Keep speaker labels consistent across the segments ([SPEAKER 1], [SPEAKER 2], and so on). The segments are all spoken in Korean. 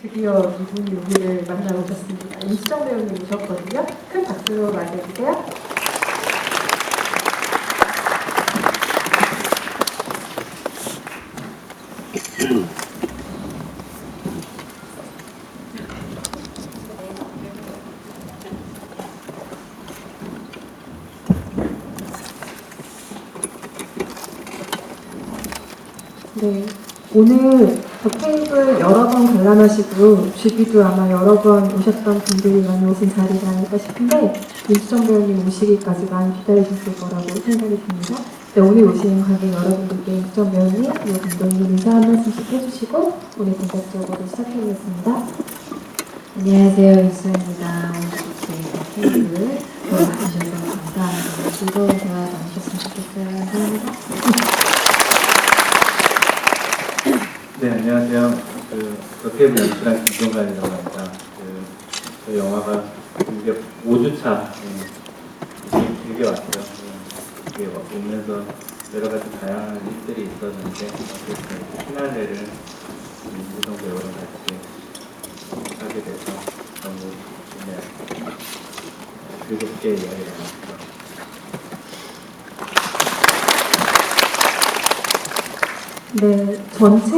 [SPEAKER 1] 드디어 두 분이 우리를 만나러 오셨습니다. 임수정 배우님 오셨거든요. 큰 박수로 맞이해주세요. 네, 오늘 테이블 여러 번 관람하시고 주기도 아마 여러 번 오셨던 분들이 많이 오신 자리가 아닐까 싶은데 임수정 배우님 오시기까지 많이 기다리셨을 거라고 생각이 듭니다. 네, 오늘 오신 관객 여러분들께 임수정 배우님, 그리고 감독님 인사 한 말씀씩 해주시고 오늘 본격적으로 시작해보겠습니다.
[SPEAKER 2] 안녕하세요, 임수정입니다. 오늘 이렇게 테이블 보러 와주셔서 감사합니다. 즐거운 대화 나누셨으면 좋겠어요. 감사합니다.
[SPEAKER 3] 네, 안녕하세요. 덕혜부 연출한 김종관이라고 합니다. 저희 영화가 이게 5주차 길게 왔어요. 이게 오면서 여러 가지 다양한 일들이 있었는데 피날레를 임수정 배우랑 같이 하게 돼서 너무 즐겁게 이야기를 합니다.
[SPEAKER 1] 네, 전체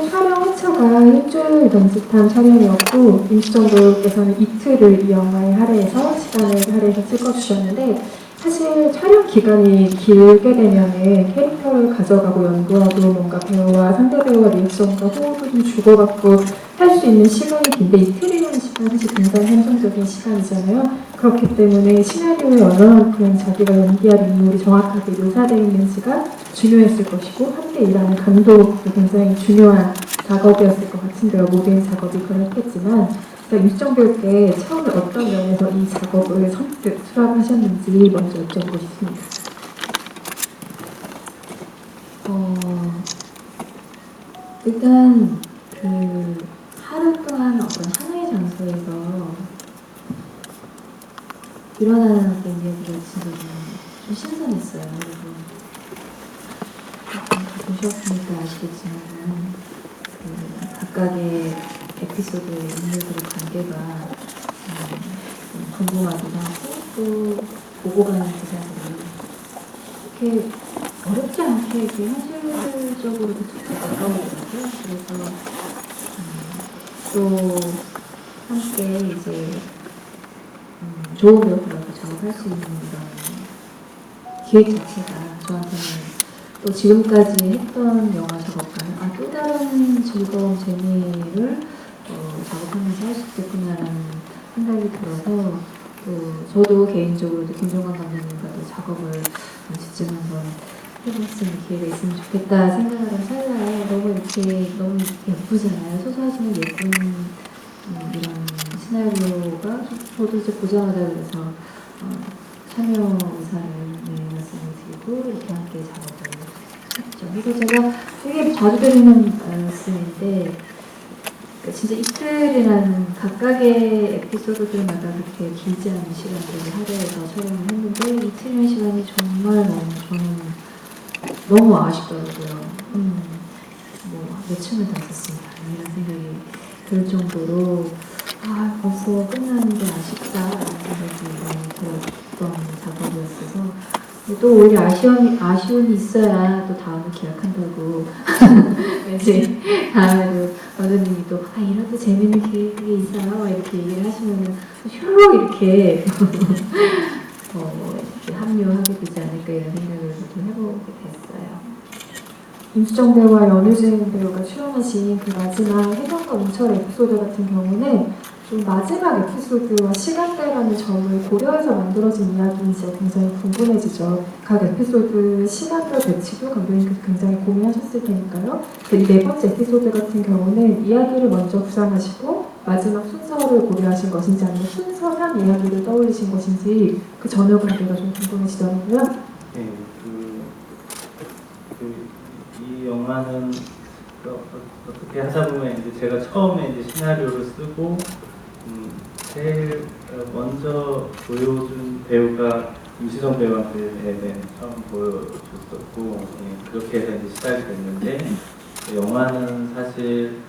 [SPEAKER 1] 촬영 회차가 일주일 넘짓한 촬영이었고 임수정 배우께서는 이틀을 이 영화에 할애해서 시간을 할애해서 찍어주셨는데 사실 촬영 기간이 길게 되면은 캐릭터를 가져가고 연구하고 뭔가 배우와 상대 배우와 리액션과 호흡을 좀 주고받고 할 수 있는 시간이 긴데 이틀이라는 시간은 사실 굉장히 한정적인 시간이잖아요. 그렇기 때문에 시나리오에 얼마만큼 자기가 연기할 인물이 정확하게 묘사되어 있는지가 중요했을 것이고 함께 일하는 감독도 굉장히 중요한 작업이었을 것 같은데요. 모든 작업이 그렇겠지만 임수정 배우께 처음에 어떤 면에서 이 작업을 선뜻 수락하셨는지 먼저 여쭤보고 싶습니다.
[SPEAKER 2] 일단 하루 동안 어떤 하나의 장소에서 일어나는 어떤 이야기가 진짜 좀 신선했어요. 그리고 보셨으니까 아시겠지만 각각의 에피소드의 인물들의 관계가 좀 궁금하기도 하고 또 보고 가는 기사들이 이렇게 어렵지 않게 이렇게 현실적으로도 툭툭 가까우더라고요. 그래서 또 함께 이제 좋은 배우들하고 작업할 수 있는 이런 기획 자체가 저한테는 또 지금까지 했던 영화 작업과는 또 다른 즐거운 재미를 작업하면서 할 수 있겠구나라는 생각이 들어서 또 저도 개인적으로도 김종관 감독님과도 작업을 언제쯤 한번 해볼 수 있는 기회가 있으면 좋겠다 생각하는 찰나에 너무 예쁘잖아요. 소소하지만 예쁜 이런 시나리오가 저도 이제 보자마자 그래서 참여 의사를 말씀을 드리고 이렇게 함께 작업을 했죠. 그래서 제가 되게 자주 드리는 말씀인데 진짜 이틀이라는 각각의 에피소드들마다 그렇게 길지 않은 시간들을 할애해서 촬영을 했는데 이틀이라는 시간이 정말 저는 너무 아쉽더라고요. 며칠을 다 썼습니다. 이런 생각이 들 정도로 벌써 끝나는 게 아쉽다라는 생각이 들었던 작업이었어서 또 오히려 아쉬움이 있어야 또 다음을 기약한다고 왠지 다음에도 어머님이 또 이런 또 재밌는 계획이 있어요 이렇게 얘기를 하시면은 휘 이렇게 이렇게 합류하게 되지 않을까 이런 생각을 좀 해보게 됐어요.
[SPEAKER 1] 임수정 배우와 연유진 배우가 출연하신 그 마지막 해변과 운철 에피소드 같은 경우는 좀 마지막 에피소드와 시간대라는 점을 고려해서 만들어진 이야기인지 굉장히 궁금해지죠. 각 에피소드 시간별 배치도 감독님께서 굉장히 고민하셨을 테니까요. 이 네 번째 에피소드 같은 경우는 이야기를 먼저 구상하시고 마지막 순서를 고려하신 것인지 아니면 순서상 이야기를 떠올리신 것인지 그 전혀 관계가 좀 궁금해지더라고요.
[SPEAKER 3] 네, 이 영화는 어떻게 하다 보면 이제 제가 처음에 이제 시나리오를 쓰고 제일 먼저 보여준 배우가 임수정 배우한테 처음 보여줬었고 그렇게 해서 이제 시작이 됐는데 영화는 사실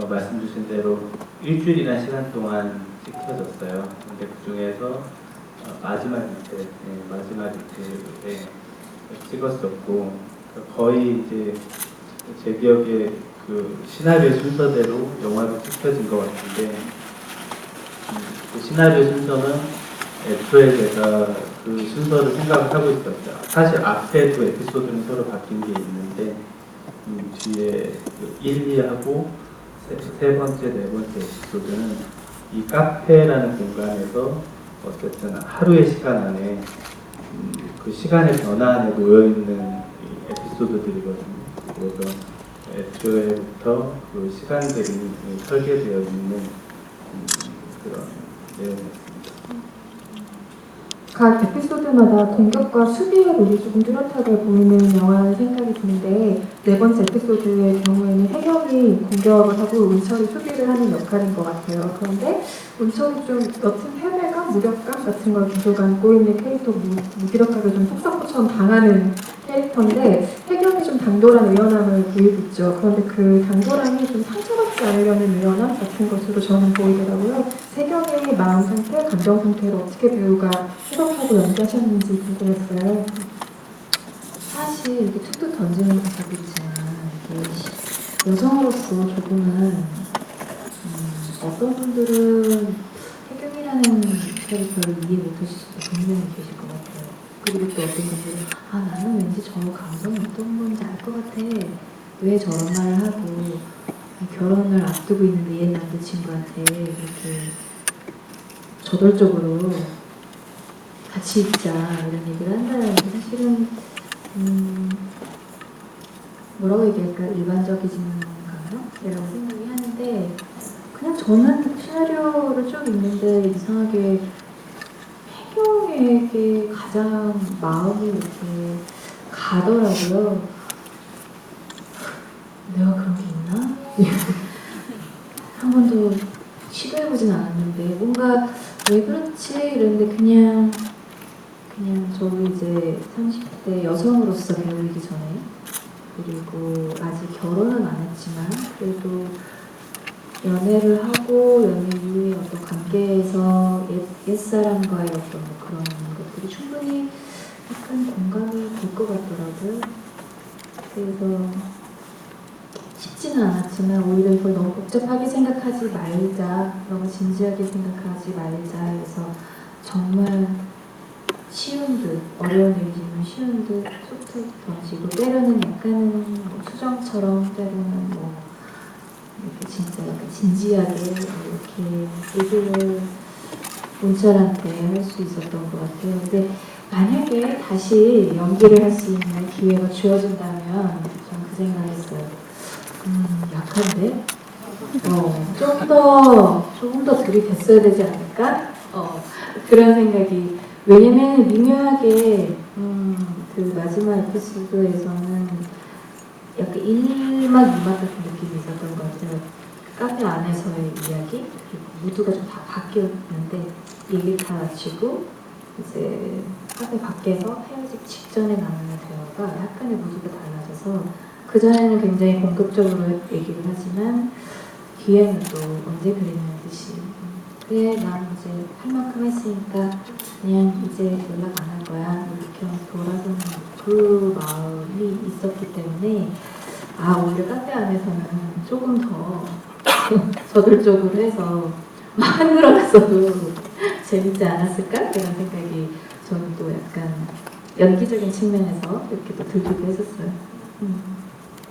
[SPEAKER 3] 말씀 주신 대로 일주일이나 시간 동안 찍혀졌어요. 근데 그 중에서 마지막 이틀에 찍었었고 거의 이제 제 기억에 그 시나리오 순서대로 영화로 찍혀진 것 같은데 그 시나리오 순서는 애초에 제가 그 순서를 생각을 하고 있었어요. 사실 앞에도 에피소드는 서로 바뀐 게 있는데 뒤에 1, 2하고 세 번째, 네 번째 에피소드는 이 카페라는 공간에서 어쨌든 하루의 시간 안에 그 시간의 변화 안에 놓여있는 에피소드들이거든요. 그래서 애초에부터 그 시간들이 설계되어 있는 그런 내용이었습니다.
[SPEAKER 1] 각 에피소드마다 공격과 수비의 롤이 조금 뚜렷하게 보이는 영화라는 생각이 드는데 네 번째 에피소드의 경우에는 혜경이 공격을 하고 은철이 수비를 하는 역할인 것 같아요. 그런데 은철이 좀 옅은 패배감, 무력감 같은 걸 계속 안고 있는 캐릭터, 무기력하게 좀 속사포처럼 당하는 캐릭터인데 혜경이 좀 당돌한 의연함을 보이고 있죠. 그런데 그 당돌함이 좀 상처받지 않으려는 의연함 같은 것으로 저는 보이더라고요. 혜경의 마음 상태, 감정 상태를 어떻게 배우가 해석하고 연기하셨는지 궁금했어요.
[SPEAKER 2] 사실 이렇게 툭툭 던지는 것도 있지만 이게 여성으로서 조금은 어떤 분들은 혜경이라는 캐릭터를 이해 못하실 수도 분명히 계실 것 같아요. 그리고 또 어떤 분들은 나는 왠지 저 감정이 어떤 건지 알 것 같아. 왜 저런 말을 하고 결혼을 앞두고 있는데 얘 남자친구한테 이렇게 저돌적으로 같이 있자 이런 얘기를 한다는 게 사실은 뭐라고 얘기할까 일반적이진 건가요? 이라고 생각이 하는데 그냥 저는 시나리오를 쭉 읽는데 이상하게 혜경에게 가장 마음이 이렇게 가더라고요. 내가 그런 게 있나? 한 번도 시도해보진 않았는데 뭔가 왜 그렇지? 이랬는데 그냥 저도 이제 30대 여성으로서 배우기 전에 그리고 아직 결혼은 안 했지만 그래도 연애를 하고 연애 이후에 어떤 관계에서 옛사람과의 어떤 그런 것들이 충분히 약간 공감이 될 것 같더라고요. 그래서 쉽지는 않았지만 오히려 이걸 너무 복잡하게 생각하지 말자, 너무 진지하게 생각하지 말자 해서 정말 쉬운 듯, 어려운 얘기는 쉬운 듯 툭툭 던지고 때로는 약간은 뭐 수정처럼 때로는 뭐 이렇게 진짜 약간 진지하게 이렇게 얘기를 문철한테 할 수 있었던 것 같아요. 근데 만약에 다시 연기를 할 수 있는 기회가 주어진다면 저는 그 생각했어요. 약한데? 조금 더 들이댔어야 되지 않을까? 그런 생각이. 왜냐면 미묘하게, 그 마지막 에피소드에서는 약간 1막 2막 같은 느낌이 있었던 것 같아요. 카페 안에서의 이야기, 그리고 무드가 좀 다 바뀌었는데, 얘기 다 마치고, 이제 카페 밖에서 헤어지기 직전에 나누는 대화가 약간의 무드가 달라져서, 그전에는 굉장히 공격적으로 얘기를 하지만 뒤에는 또 언제 그랬는 듯이 그래 난 이제 할 만큼 했으니까 그냥 이제 연락 안 할 거야 이렇게 돌아서는 그 마음이 있었기 때문에 오히려 카페 안에서는 조금 더 저돌적으로 해서 하늘어갔어도 재밌지 않았을까? 그런 생각이 저는 또 약간 연기적인 측면에서 이렇게 또 들기도 했었어요.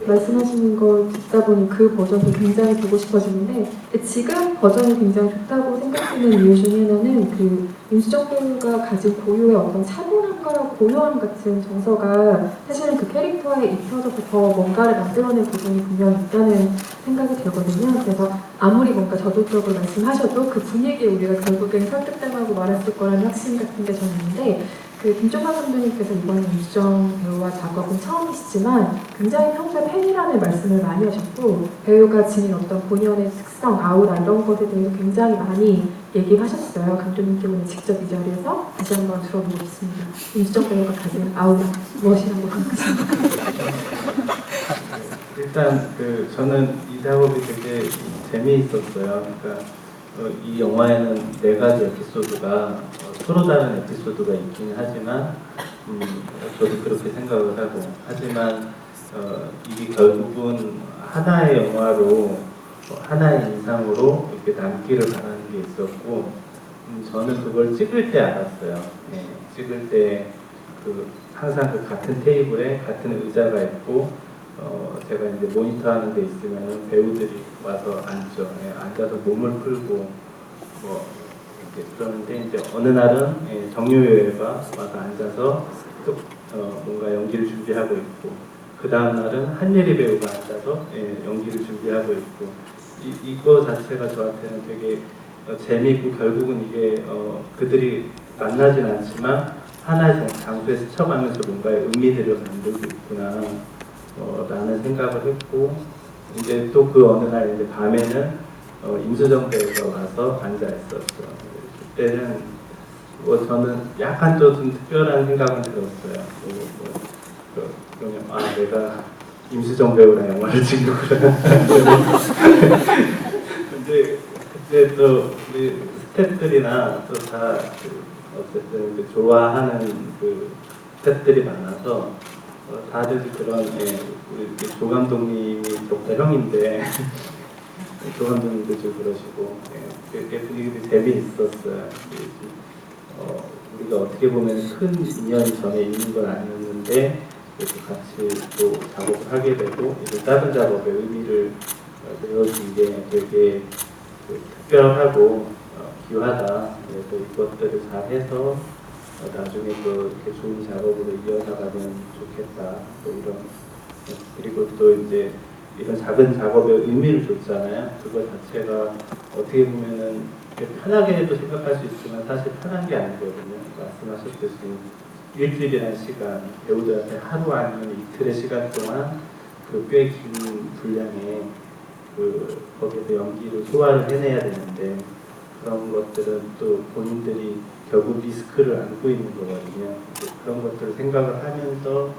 [SPEAKER 1] 말씀하시는 걸 듣다 보니 그 버전도 굉장히 보고 싶어지는데 지금 버전이 굉장히 좋다고 생각되는 이유 중에 하나는 그 임수정 배우가 가진 고유의 어떤 차분함과 고요함 같은 정서가 사실은 그 캐릭터에 입혀져서 더 뭔가를 만들어낸 부분이 분명히 있다는 생각이 들거든요. 그래서 아무리 뭔가 저돌적으로 말씀하셔도 그 분위기에 우리가 결국엔 설득당하고 말았을 거라는 확신 같은 게 저는 있는데 그 김종환 감독님께서 이번에 임수정 배우와 작업은 처음이시지만 굉장히 평소에 팬이라는 말씀을 많이 하셨고 배우가 지닌 어떤 본연의 특성, 아우라 이런 것에 대해서 굉장히 많이 얘기하셨어요. 감독님께 오늘 직접 이 자리에서 다시 한번 들어보겠습니다. 임수정 배우가 가진 아우라 무엇이라고 생각하십니까?
[SPEAKER 3] 일단 저는 이 작업이 되게 재미있었어요. 그러니까 이 영화에는 4가지 에피소드가 서로 다른 에피소드가 있긴 하지만 저도 그렇게 생각을 하고 하지만 이게 결국은 하나의 영화로 하나의 인상으로 이렇게 남기를 바라는 게 있었고 저는 그걸 찍을 때 알았어요. 네, 찍을 때 항상 같은 테이블에 같은 의자가 있고 제가 이제 모니터 하는 데 있으면 배우들이 와서 앉죠. 예, 앉아서 몸을 풀고 이렇게 그러는데 이제 어느 날은 정유회가 와서 앉아서 또 뭔가 연기를 준비하고 있고 그 다음 날은 한예리 배우가 앉아서 연기를 준비하고 있고 이거 자체가 저한테는 되게 재미있고 결국은 이게 그들이 만나진 않지만 하나의 장소에 스쳐가면서 뭔가의 의미들을 만들고 있구나 라는 생각을 했고 이제 또 그 어느 날 이제 밤에는 임수정 배우가 와서 앉아 있었죠. 그때는 저는 약간 좀 특별한 생각은 들었어요. 그러면 내가 임수정 배우랑 영화를 찍는구나. 근데 그때 또 우리 스태프들이나 또 다 어쨌든 좋아하는 스태프들이 많아서 다들 그런 우리 조 감독님이 저보다 형인데 조 감독님도 좀 그러시고 그게 분위기도 재미있었어요. 우리가 어떻게 보면 큰 인연이 전에 있는 건 아니었는데 이렇게 같이 또 작업을 하게 되고 이런 작은 작업의 의미를 배워준 게 되게 특별하고 귀하다. 그래서 이것들을 잘 해서 나중에 또 이렇게 좋은 작업으로 이어나가면 좋겠다. 또 이런 그리고 또 이제 이런 작은 작업의 의미를 줬잖아요. 그거 자체가 어떻게 보면은 편하게도 생각할 수 있지만 사실 편한 게 아니거든요. 말씀하셨듯이 일주일이라는 시간, 배우들한테 하루 아니면 이틀의 시간 동안 꽤 긴 분량의 거기에서 연기를 소화를 해내야 되는데 그런 것들은 또 본인들이 결국 리스크를 안고 있는 거거든요. 그런 것들을 생각을 하면서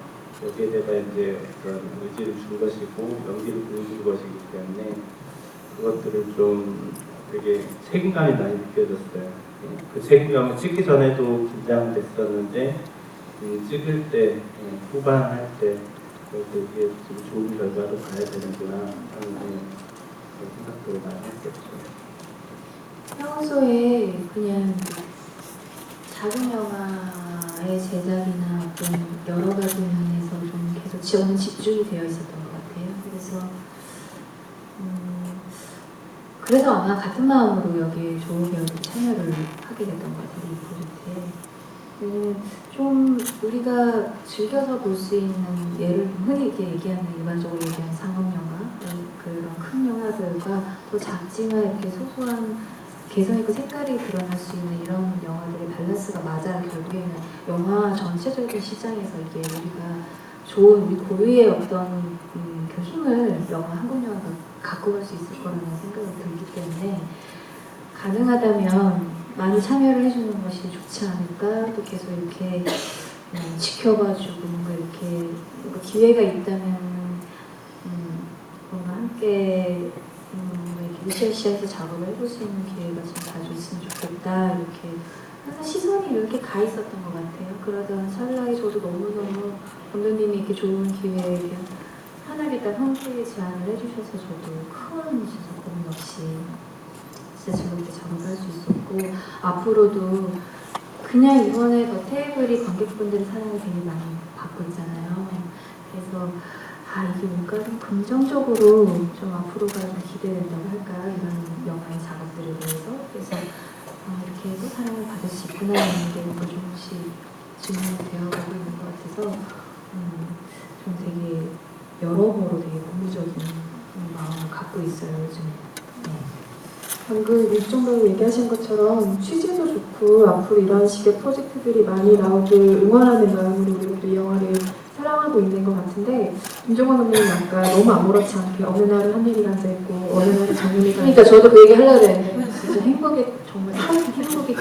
[SPEAKER 3] 여기에다가 이제 그런 의지를 준 것이고 연기를 보여준 것이기 때문에 그것들을 좀 되게 책임감이 많이 느껴졌어요. 그 책임감을 찍기 전에도 긴장됐었는데 찍을 때 후반할 때 이게 좀 좋은 결과로 가야 되는구나 하는 생각도 많이 했었죠.
[SPEAKER 2] 평소에 그냥 작은 영화의 제작이나 어떤 여러 가지 면에서 좀 계속 저는 집중이 되어 있었던 것 같아요. 그래서 아마 같은 마음으로 여기에 조우 배우도 참여를 하게 됐던 것 같아요. 이 프로젝트에. 좀 우리가 즐겨서 볼 수 있는 예를 흔히 이렇게 얘기하는 일반적으로 얘기하는 상업 영화 그런 큰 영화들과 또 작지만 이렇게 소소한 개성 있고 색깔이 드러날 수 있는 이런 영화들의 밸런스가 맞아야 결국에는 영화 전체적인 시장에서 이게 우리가 좋은 우리 고유의 어떤 그 힘을 한국 영화가 갖고 갈 수 있을 거라는 생각이 들기 때문에 가능하다면 많이 참여를 해주는 것이 좋지 않을까. 또 계속 이렇게 지켜봐주고 뭔가 이렇게 기회가 있다면 뭔가 함께 이렇게 으쌰으쌰해서 작업을 해볼 수 있는 기회가 좀 자주 있으면 좋겠다. 이렇게 항상 시선이 이렇게 가 있었던 것 같아요. 그러던 찰나에 저도 너무너무 감독님이 이렇게 좋은 기회에 편하게 딱 함께 제안을 해주셔서 저도 큰 진짜 고민 없이 진짜 즐겁게 작업을 할 수 있었고 앞으로도 그냥 이번에 더 테이블이 관객분들의 사랑을 되게 많이 받고 있잖아요. 그래서 이게 뭔가 좀 긍정적으로 좀 앞으로가 좀 기대된다고 할까 이런 영화의 작업들에 대해서 그래서 이렇게 또 사랑을 받을 수 있구나라는 게 뭔가 조금씩 증명이 되어가고 있는 것 같아서 좀 되게 여러모로 되게 고무적인 마음을 갖고 있어요 요즘에. 네.
[SPEAKER 1] 방금 일종로 얘기하신 것처럼 취지도 좋고 앞으로 이런 식의 프로젝트들이 많이 나오길 응원하는 마음으로 우리도 이 영화를 사랑하고 있는 것 같은데 김종원 감독님 아까 너무 아무렇지 않게 어느 날은 한예리가 앉아있고 어느 날은 정윤이가
[SPEAKER 2] 그러니까 저도 그 얘기 하려고 했는데 진짜 행복에 정말 행복에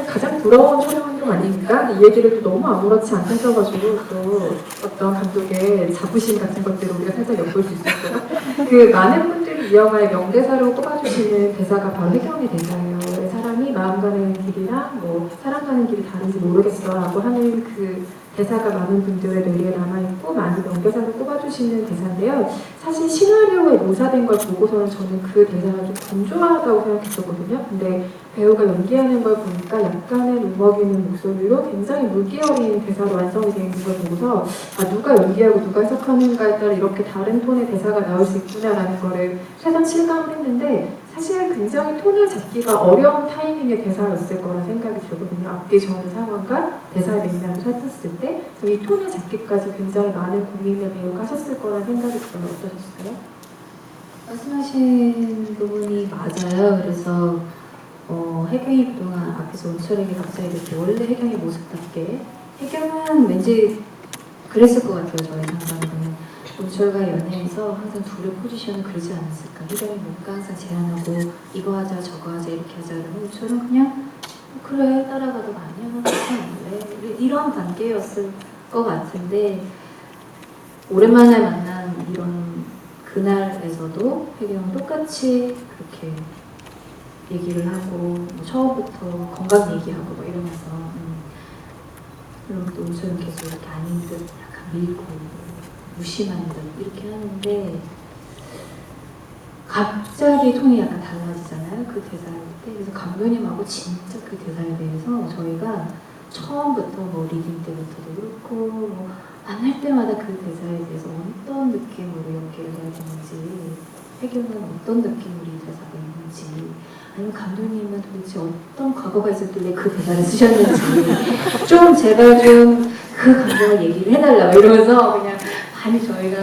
[SPEAKER 1] 가장 부러운 촬영 환경 아닙니까? 이 얘기를 또 너무 아무렇지 않게 써가지고 또 어떤 감독의 자부심 같은 것들을 우리가 살짝 엿볼 수 있었어요. 그 많은 분들이 이 영화의 명대사로 꼽아주시는 대사가 바로 혜경의 대사예요. 왜 사람이 마음 가는 길이랑 뭐 사람 가는 길이 다른지 모르겠어라고 하는 그 대사가 많은 분들의 뇌리에 남아있고 많이 명대사로 꼽아주시는 대사인데요. 사실 시나리오에 묘사된 걸 보고서는 저는 그 대사가 좀 건조하다고 생각했었거든요. 근데 배우가 연기하는 걸 보니까 약간의 울먹 이는 목소리로 굉장히 물기 어린 대사로 완성이 되어 있는 걸 보고서 누가 연기하고 누가 해석하는가에 따라 이렇게 다른 톤의 대사가 나올 수 있구나라는 거를 새삼 실감을 했는데 사실 굉장히 톤을 잡기가 어려운 타이밍의 대사였을 거라 생각이 들거든요. 앞뒤 저는 상황과 대사의 맥락을 살폈을 때 이 톤을 잡기까지 굉장히 많은 고민을 배우가 하셨을 거라 생각이 들어요. 어떠셨어요?
[SPEAKER 2] 말씀하신 부분이 맞아요. 그래서 혜경이 그동안 앞에서 온철에게 갑자기 이렇게 원래 혜경의 모습답게 혜경은 왠지 그랬을 것 같아요. 저의 상상으로는 온철과 연애에서 항상 둘의 포지션을 그러지 않았을까. 혜경이 뭔가 항상 제안하고 이거 하자 저거 하자 이렇게 하자 그러면 온철은 그냥 그래 따라가도 아니야 그래 이런 관계였을 것 같은데 오랜만에 만난 이런 그날에서도 혜경은 똑같이 그렇게 얘기를 하고 뭐 처음부터 건강 얘기하고 막 이러면서 그럼 또 온철은 계속 이렇게 아닌 듯 약간 밀고 무심한 듯 이렇게 하는데 갑자기 톤이 약간 달라지잖아요. 그 대사할 때. 그래서 감독님하고 진짜 그 대사에 대해서 저희가 처음부터 뭐 리딩 때부터도 그렇고 뭐 만날 때마다 그 대사에 대해서 어떤 느낌으로 연기를 해야 되는지 혜경은 어떤 느낌으로 이 대사가 있는지 아니면 감독님은 도대체 어떤 과거가 있었길래 그 대사를 쓰셨는지 좀 제발 좀 그 감정을 얘기를 해달라 이러면서 그냥 많이 저희가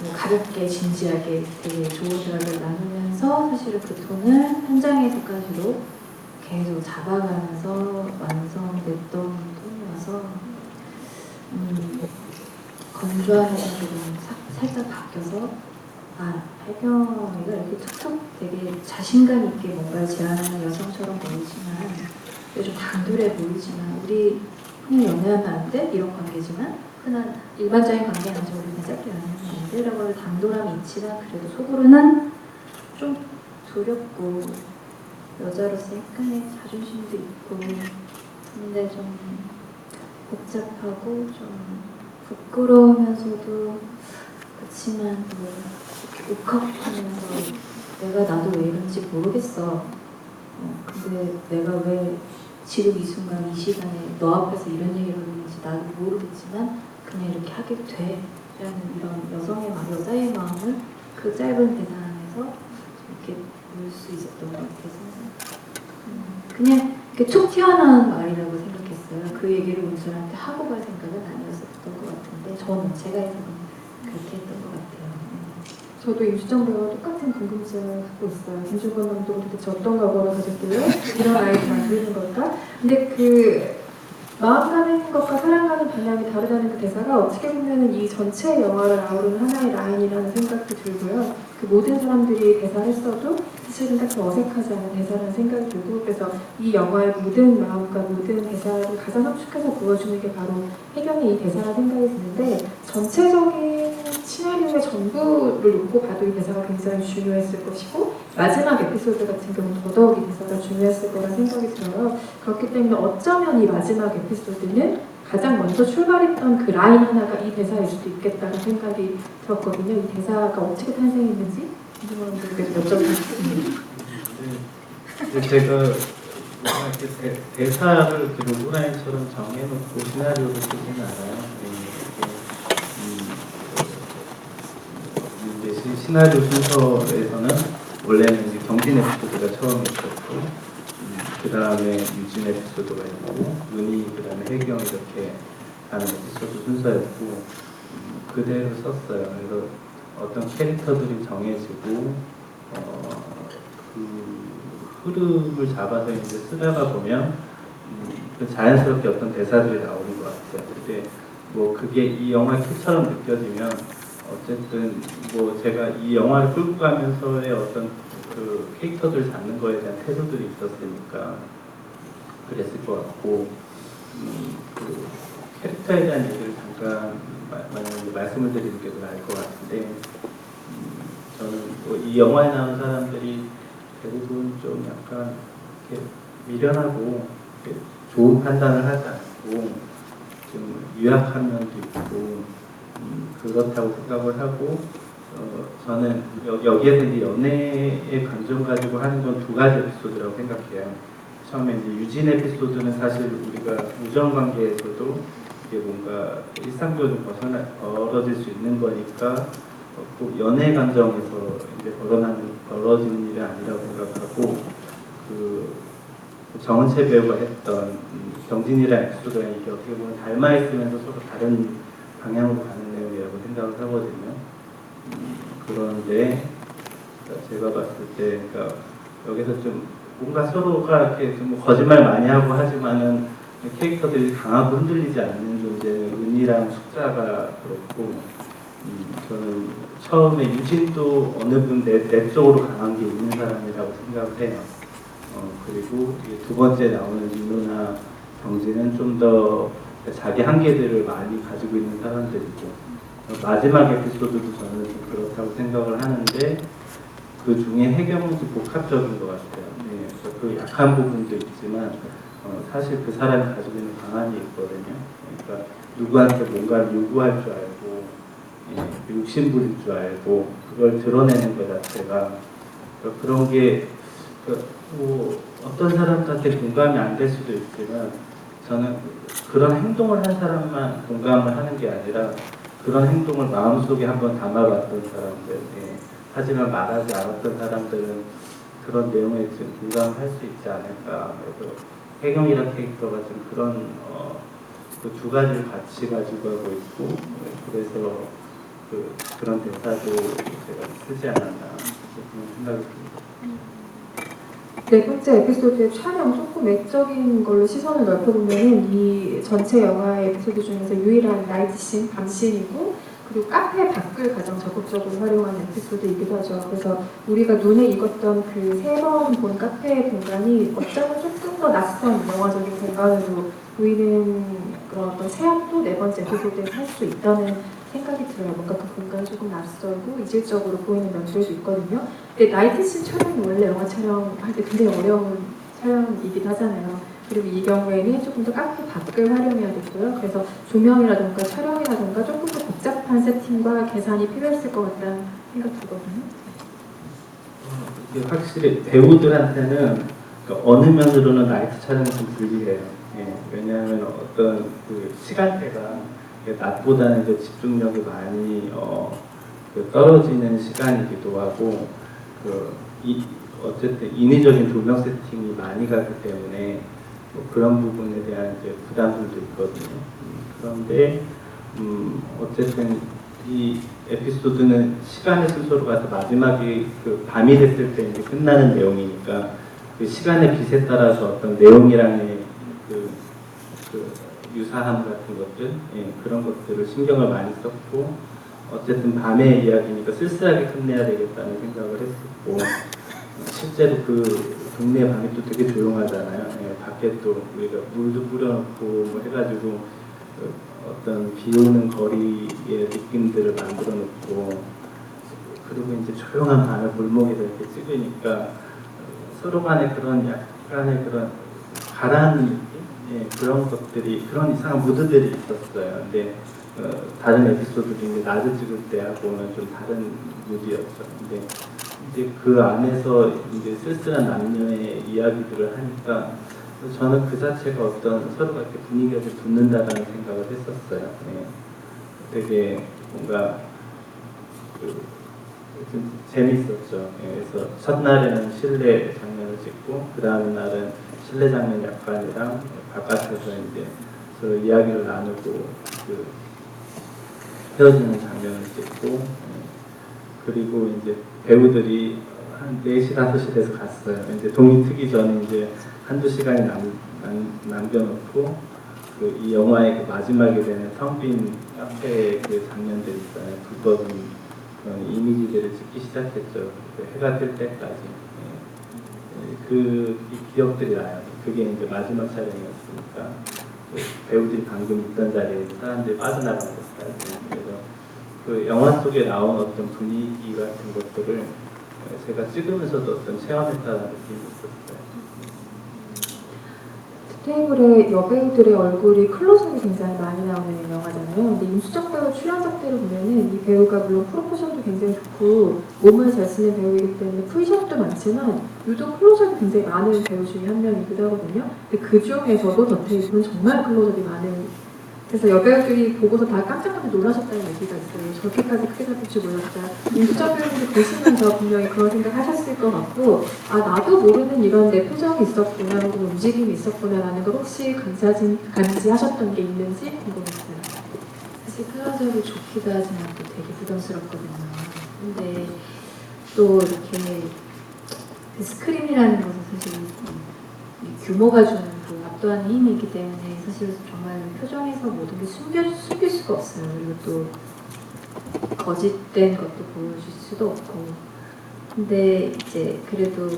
[SPEAKER 2] 뭐 가볍게 진지하게 되게 좋은 대화를 나누면서 사실은 그 톤을 현장에서까지도 계속 잡아가면서 완성됐던 톤이라서 건조함에서 조금 살짝 바뀌어서 혜경이가 이렇게 툭툭 되게 자신감 있게 뭔가를 제안하는 여성처럼 보이지만 좀 당돌해 보이지만 우리 그냥 연애하면 안 돼? 이런 관계지만 흔한 일반적인 관계는 아니죠. 우리 그냥 짧게 연애하면 안 돼? 라고 당돌함이 있지만 그래도 속으로는 좀 두렵고 여자로서 약간의 자존심도 있고 근데 좀 복잡하고 좀 부끄러우면서도 그렇지만 뭐 이렇게 욱하면서 내가 나도 왜 이런지 모르겠어. 근데 내가 왜 지금 이 순간 이 시간에 너 앞에서 이런 얘기를 하는지 나도 모르겠지만 그냥 이렇게 하게 돼 라는 이런 여성의 마음, 여자의 마음을 그 짧은 대사 안에서 이렇게 볼 수 있었던 것 같아서 그냥 이렇게 툭 튀어나온 말이라고 생각했어요. 그 얘기를 온철한테 하고 갈 생각은 아니었었던 것 같은데 저는 제가 해석은 그렇게 했던 것 같아요.
[SPEAKER 1] 저도 임수정 배우와 똑같은 궁금증을 갖고 있어요. 김준건 감독은 도대체 어떤 각오를 가졌길래 이런 아이를 만드는 걸까? 근데 그 마음 가는 것과 사랑 가는 방향이 다르다는 그 대사가 어떻게 보면 이 전체 영화를 아우르는 하나의 라인이라는 생각도 들고요. 그 모든 사람들이 대사를 했어도 사실은 딱히 어색하지 않은 대사라는 생각이 들고 그래서 이 영화의 모든 마음과 모든 대사를 가장 함축해서 보여주는 게 바로 혜경의 이 대사라 생각이 드는데 전체적인 시나리오의 전부를 놓고 봐도 이 대사가 굉장히 중요했을 것이고 마지막 에피소드 같은 경우는 더더욱 이 대사가 중요했을 거라 생각이 들어요. 그렇기 때문에 어쩌면 이 마지막 에피소드는 가장 먼저 출발했던 그 라인 하나가 이 대사일 수도 있겠다는 생각이 들었거든요. 이 대사가 어떻게 탄생했는지 김준원님께서 여쭤보겠습니다.
[SPEAKER 3] 제가 이렇게 대사를 이렇게 로그라인처럼 정해놓고 시나리오를 쓰지는 않아요. 이제 시나리오 순서에서는 원래는 이제 경진 에피소드가 처음 있었고, 그 다음에 유진 에피소드가 있고, 은희, 그 다음에 혜경 이렇게 가는 에피소드 순서였고, 그대로 썼어요. 그래서 어떤 캐릭터들이 정해지고, 그 흐름을 잡아서 이제 쓰다가 보면 자연스럽게 어떤 대사들이 나오는 것 같아요. 근데 뭐 그게 이 영화의 키처럼 느껴지면 어쨌든 뭐 제가 이 영화를 끌고 가면서의 어떤 그 캐릭터들 잡는 거에 대한 태도들이 있었으니까 그랬을 것 같고, 그 캐릭터에 대한 얘기를 잠깐 만약에 말씀을 드리는 게 더 나을 것 같은데, 저는 뭐이 영화에 나온 사람들이 대부분 좀 약간 이렇게 미련하고 이렇게 좋은 판단을 하지 않고 좀 유약한 면도 있고 그렇다고 생각을 하고, 저는 여기에서 이제 연애의 관점 가지고 하는 건 두 가지 에피소드라고 생각해요. 처음에 이제 유진 에피소드는 사실 우리가 우정 관계에서도 이게 뭔가 일상적으로 벌어질 수 있는 거니까 꼭 연애 감정에서 이제 벌어지는 일이 아니라고 생각하고, 그 정은채 배우가 했던 경진이라는 에피소드가 이게 어떻게 보면 닮아 있으면서 서로 다른 방향으로 가는 내용이라고 생각을 하거든요. 그런데 제가 봤을 때, 그러니까 여기서 좀 뭔가 서로가 이렇게 좀 거짓말 많이 하고 하지만은 캐릭터들이 강하고 흔들리지 않는 존재는 은희랑 숙자가 그렇고, 저는 처음에 유진도 어느 분 내적으로 강한 게 있는 사람이라고 생각을 해요. 그리고 두 번째 나오는 민호나 경진은 좀 더 자기 한계들을 많이 가지고 있는 사람들이고, 마지막 에피소드도 저는 좀 그렇다고 생각을 하는데, 그 중에 해경은 좀 복합적인 것 같아요. 네, 그래서 그 약한 부분도 있지만 사실 그 사람이 가지고 있는 강함이 있거든요. 그러니까 누구한테 뭔가를 요구할 줄 알고, 욕심부릴 줄 알고, 그걸 드러내는 것 자체가, 그러니까 그런 게 뭐 어떤 사람들한테 공감이 안 될 수도 있지만, 저는 그런 행동을 한 사람만 공감을 하는 게 아니라 그런 행동을 마음속에 한번 담아봤던 사람들, 하지만 말하지 않았던 사람들은 그런 내용에 좀 공감을 할 수 있지 않을까. 그래서 혜경이라는 캐릭터가 좀 그런 그 두 가지를 같이 가지고 하고 있고, 그래서 그런 대사도 제가 쓰지 않았나 그런 생각이 듭니다.
[SPEAKER 1] 네 번째 에피소드의 촬영 조금 외적인 걸로 시선을 넓혀보면은 이 전체 영화의 에피소드 중에서 유일한 나이트씬, 밤씬이고, 그리고 카페 밖을 가장 적극적으로 활용하는 에피소드이기도 하죠. 그래서 우리가 눈에 익었던 그 세 번 본 카페 공간이 어쩌면 조금 더 낯선 영화적인 공간으로 보이는 그런 어떤 제약도 네 번째 에피소드에 할 수 있다는 생각이 들어요. 뭔가 그 공간이 조금 낯설고 이질적으로 보이는 면들도 있거든요. 근데 나이트씬 촬영이 원래 영화 촬영할 때 굉장히 어려운 촬영이기도 하잖아요. 그리고 이 경우에는 조금 더 카페 밖을 활용해야겠고요. 그래서 조명이라든가 촬영이라든가 조금 더 복잡한 세팅과 계산이 필요했을 것 같다는 생각 들거든요.
[SPEAKER 3] 이게 확실히 배우들한테는 그러니까 어느 면으로는 나이트 촬영이 좀 불리해요. 왜냐하면 어떤 그 시간대가 낮보다는 이제 집중력이 많이 떨어지는 시간이기도 하고, 어쨌든 인위적인 조명 세팅이 많이 가기 때문에 뭐 그런 부분에 대한 이제 부담들도 있거든요. 그런데 어쨌든 이 에피소드는 시간의 순서로 가서 마지막에 그 밤이 됐을 때 이제 끝나는 내용이니까 그 시간의 빛에 따라서 어떤 내용이랑의 그 유사함 같은 것들, 그런 것들을 신경을 많이 썼고, 어쨌든 밤의 이야기니까 쓸쓸하게 끝내야 되겠다는 생각을 했었고, 실제로 그 동네 밤이 또 되게 조용하잖아요. 밖에 또 우리가 물도 뿌려놓고 뭐 해가지고 어떤 비 오는 거리의 느낌들을 만들어 놓고, 그리고 이제 조용한 밤에 골목에서 이렇게 찍으니까 서로 간에 그런 약간의 그런 가라앉는 느낌? 그런 것들이, 그런 이상한 무드들이 있었어요. 근데 다른 에피소드도 낮에 찍을 때하고는 좀 다른 무드였죠. 근데 이제 그 안에서 이제 쓸쓸한 남녀의 이야기들을 하니까 저는 그 자체가 어떤 서로가 이렇게 분위기를 붙는다라는 생각을 했었어요. 되게 뭔가 좀 재밌었죠. 그래서 첫날에는 실내 장면을 찍고, 그 다음 날은 실내 장면 약간이랑 바깥에서 이제 서로 이야기를 나누고 헤어지는 장면을 찍고, 그리고 이제 배우들이 한 4시, 5시 돼서 갔어요. 이제 동이 트기 전에 이제 한두 시간이 남겨놓고, 이 영화의 그 마지막에 되는 텅 빈 카페의 그 장면들 있잖아요. 불법인 그런 이미지들을 찍기 시작했죠. 그 해가 뜰 때까지 이 기억들이 나요. 그게 이제 마지막 촬영이었으니까 배우들이 방금 있던 자리에서 사람들이 빠져나가는 것까지. 그래서 그 영화 속에 나온 어떤 분위기 같은 것들을 제가 찍으면서도 어떤 체험했다는 느낌이 있었어요.
[SPEAKER 1] 테이블에 여배우들의 얼굴이 클로즈업이 굉장히 많이 나오는 영화잖아요. 근데 임수정 배우 출연작들을 보면은 이 배우가 물론 프로포션도 굉장히 좋고 몸을 잘 쓰는 배우이기 때문에 풀샷도 많지만 유독 클로즈업이 굉장히 많은 배우 중에 한 명이기도 하거든요. 근데 그 중에서도 더 테이블은 정말 클로즈업이 많은. 그래서 여배우들이 보고서 다 깜짝깜짝 놀라셨다는 얘기가 있어요. 저렇게까지 크게 잡힐 줄 몰랐다. 임수정 배우님도 보시면서 분명히 그런 생각 하셨을 것 같고, 아 나도 모르는 이런 내 표정이 있었구나, 혹은 움직임이 있었구나라는 걸 혹시 감지하셨던 게 있는지 궁금했어요.
[SPEAKER 2] 사실 클로즈업이 좋기도 하지만 또 되게 부담스럽거든요. 근데 또 이렇게 그 스크린이라는 것은 사실 이 규모가 주는 그 압도하는 힘이 있기 때문에 사실 정말 표정에서 모든 게 숨길 수가 없어요. 그리고 또 거짓된 것도 보여줄 수도 없고. 근데 이제 그래도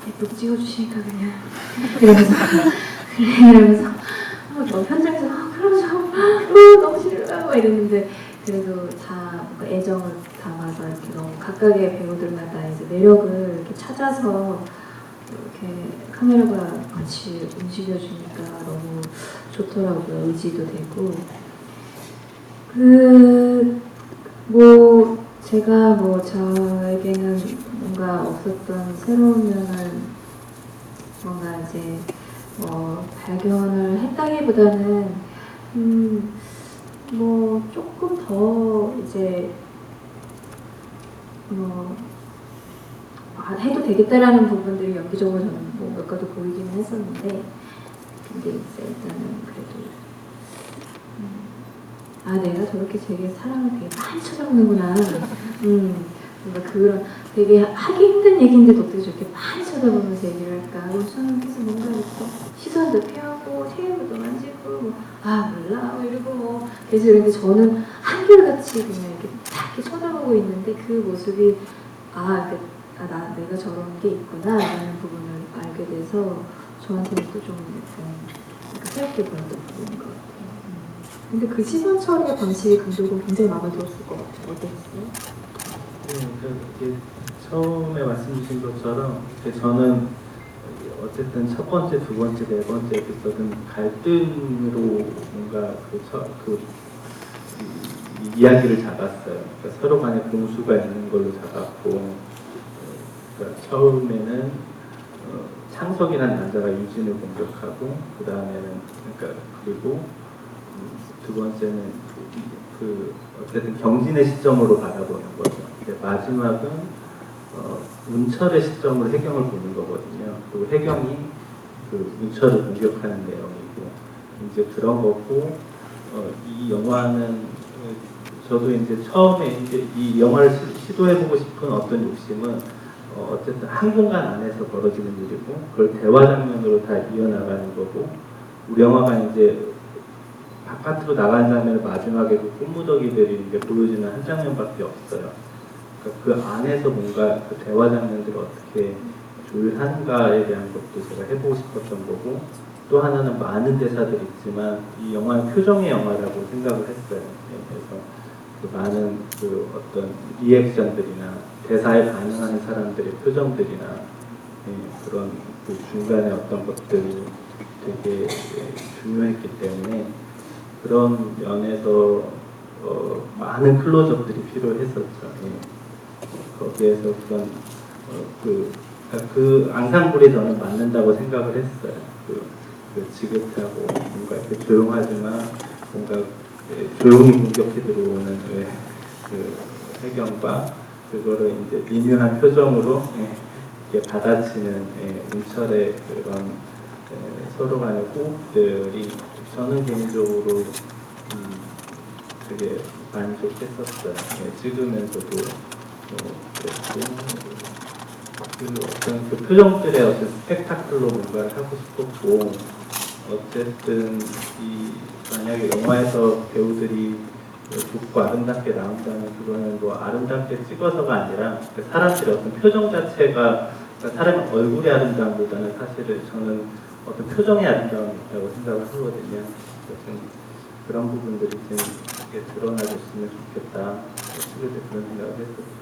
[SPEAKER 2] 예쁘게 찍어주시니까 그냥 이러면서 현장에서 그러죠 너무 싫어요 막 이랬는데 그래도 다 뭔가 애정을 담아서 이렇게 너무 각각의 배우들마다 이제 매력을 이렇게 찾아서 이렇게 카메라가 같이 움직여주니까 너무 좋더라고요. 의지도 되고 제가 저에게는 뭔가 없었던 새로운 면을 뭔가 이제 발견을 했다기보다는 조금 더 이제 해도 되겠다라는 부분들이 연기적으로 저는 몇 가지 보이기는 했었는데 근데 이제 일단은 그래도 내가 저렇게 되게 사람을 되게 많이 쳐다보는구나. 뭔가 그런 되게 하기 힘든 얘기인데도 어떻게 저렇게 많이 쳐다보면서 얘기를 할까. 저는 그래서 뭔가 이렇게 시선도 피하고 테이블도 만지고 몰라 이러고 계속 이런데 저는 한결같이 그냥 이렇게 딱 이렇게 쳐다보고 있는데 그 모습이 내가 저런 게 있구나 라는 부분을 알게 돼서 저한테는 또 좀 약간 새롭게 보였던 부분인 것 같아요.
[SPEAKER 1] 근데 그 시선 처리의 방식이 감독은 굉장히 마음에 들었을 것 같아요. 어땠어요?
[SPEAKER 3] 이렇게 처음에 말씀 주신 것처럼 저는 어쨌든 첫 번째, 두 번째, 네 번째 에피소드는 갈등으로 뭔가 이 이야기를 잡았어요. 그러니까 서로 간에 공수가 있는 걸로 잡았고, 그러니까 처음에는 창석이라는 남자가 유진을 공격하고, 그 다음에는 그리고 두 번째는 어쨌든 경진의 시점으로 바라보는 거죠. 근데 마지막은 문철의 시점으로 해경을 보는 거거든요. 그리고 해경이 문철을 공격하는 내용이고 이제 그런 거고 이 영화는 저도 이제 처음에 이제 이 영화를 시도해보고 싶은 어떤 욕심은 어쨌든 한 공간 안에서 벌어지는 일이고 그걸 대화 장면으로 다 이어나가는 거고 우리 영화가 이제 바깥으로 나가는 장면을 마지막에 그 꽃무더기들이 이제 보여지는 한 장면밖에 없어요. 그러니까 그 안에서 뭔가 그 대화 장면들을 어떻게 조율하는가에 대한 것도 제가 해보고 싶었던 거고 또 하나는 많은 대사들이 있지만 이 영화는 표정의 영화라고 생각을 했어요. 그래서 그 많은 어떤 리액션들이나 대사에 반응하는 사람들의 표정들이나 그런 그 중간에 어떤 것들이 되게 중요했기 때문에 그런 면에서 많은 클로즈업들이 필요했었죠. 거기에서 그런 그 앙상블이 저는 맞는다고 생각을 했어요. 그 지긋하고 뭔가 이렇게 조용하지만 뭔가 조용히 공격해 들어오는 그 해경과 그거를 이제 미묘한 표정으로 이렇게 받아치는 문철의 그런 서로 간의 호흡들이 저는 개인적으로 되게 만족했었어요. 찍으면서도 그랬고 어떤 그 표정들의 어떤 스펙타클로 뭔가를 하고 싶었고 어쨌든 만약에 영화에서 배우들이 좋고 아름답게 나온다는 그거는 뭐 아름답게 찍어서가 아니라 그 사람들의 어떤 표정 자체가 그러니까 사람의 얼굴이 아름다움보다는 사실은 저는 어떤 표정의 아름다움이 있다고 생각을 하거든요. 그래서 좀 그런 부분들이 좀 이렇게 드러나줬으면 좋겠다. 그래서 그런 생각을 했었어요.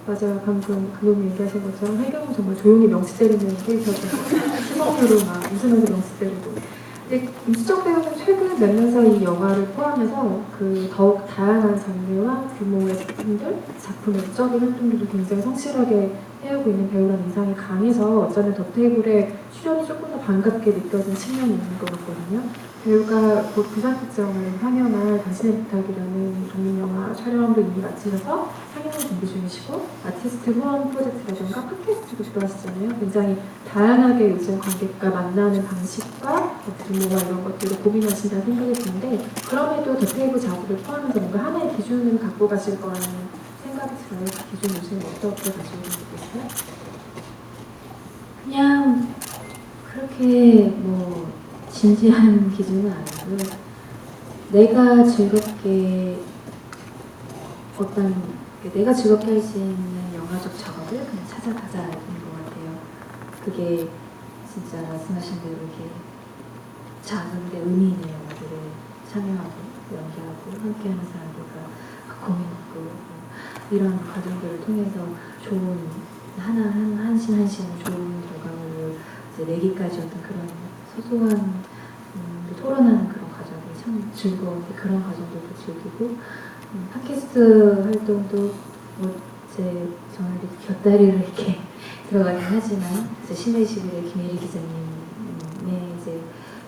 [SPEAKER 1] 맞아요. 방금 그분 얘기하신 것처럼 해경은 정말 조용히 명치 때리는 캐릭터죠. 시선으로 막 웃으면서 명치 때리고. 근데 임수정 배우는 최근 몇 년 사이 이 영화를 포함해서 그 더욱 다양한 장르와 규모의 작품들, 작품의 적인 활동들도 굉장히 성실하게 해오고 있는 배우라는 인상이 강해서 어쩌면 더 테이블에 출연이 조금 더 반갑게 느껴진 측면이 있는 것 같거든요. 배우가 곧 부산 특정을 상영할 당신의 부탁이라는 독립영화 촬영도 이미 마치셔서 상영을 준비 중이시고 아티스트 후원 프로젝트라든가 팟캐스트도 주도하시잖아요. 굉장히 다양하게 요즘 관객과 만나는 방식과 규모와 이런 것들을 고민하신다는 생각이 드는데 그럼에도 더 테이블 작업을 포함해서 뭔가 하나의 기준을 갖고 가실 거라는 생각이 들어요. 그 기준 요즘 어떻게 가지고 계세요?
[SPEAKER 2] 그냥 그렇게 뭐 진지한 기준은 아니고 내가 즐겁게 내가 즐겁게 할 수 있는 영화적 작업을 그냥 찾아가자인 것 같아요. 그게 진짜 말씀하신 대로 이렇게 작은데 의미 있는 영화들을 참여하고 연기하고 함께하는 사람들과 고민하고 이런 과정들을 통해서 좋은 한신 좋은 결과물을 이제 내기까지 어떤 그런 소소한 토론하는 그런 과정이 참 즐거운데 그런 과정들도 즐기고 팟캐스트 활동도 뭐 이제 저는 이렇게 곁다리를 이렇게 들어가긴 하지만 이제 신의 21의 김예리 기자님의 이제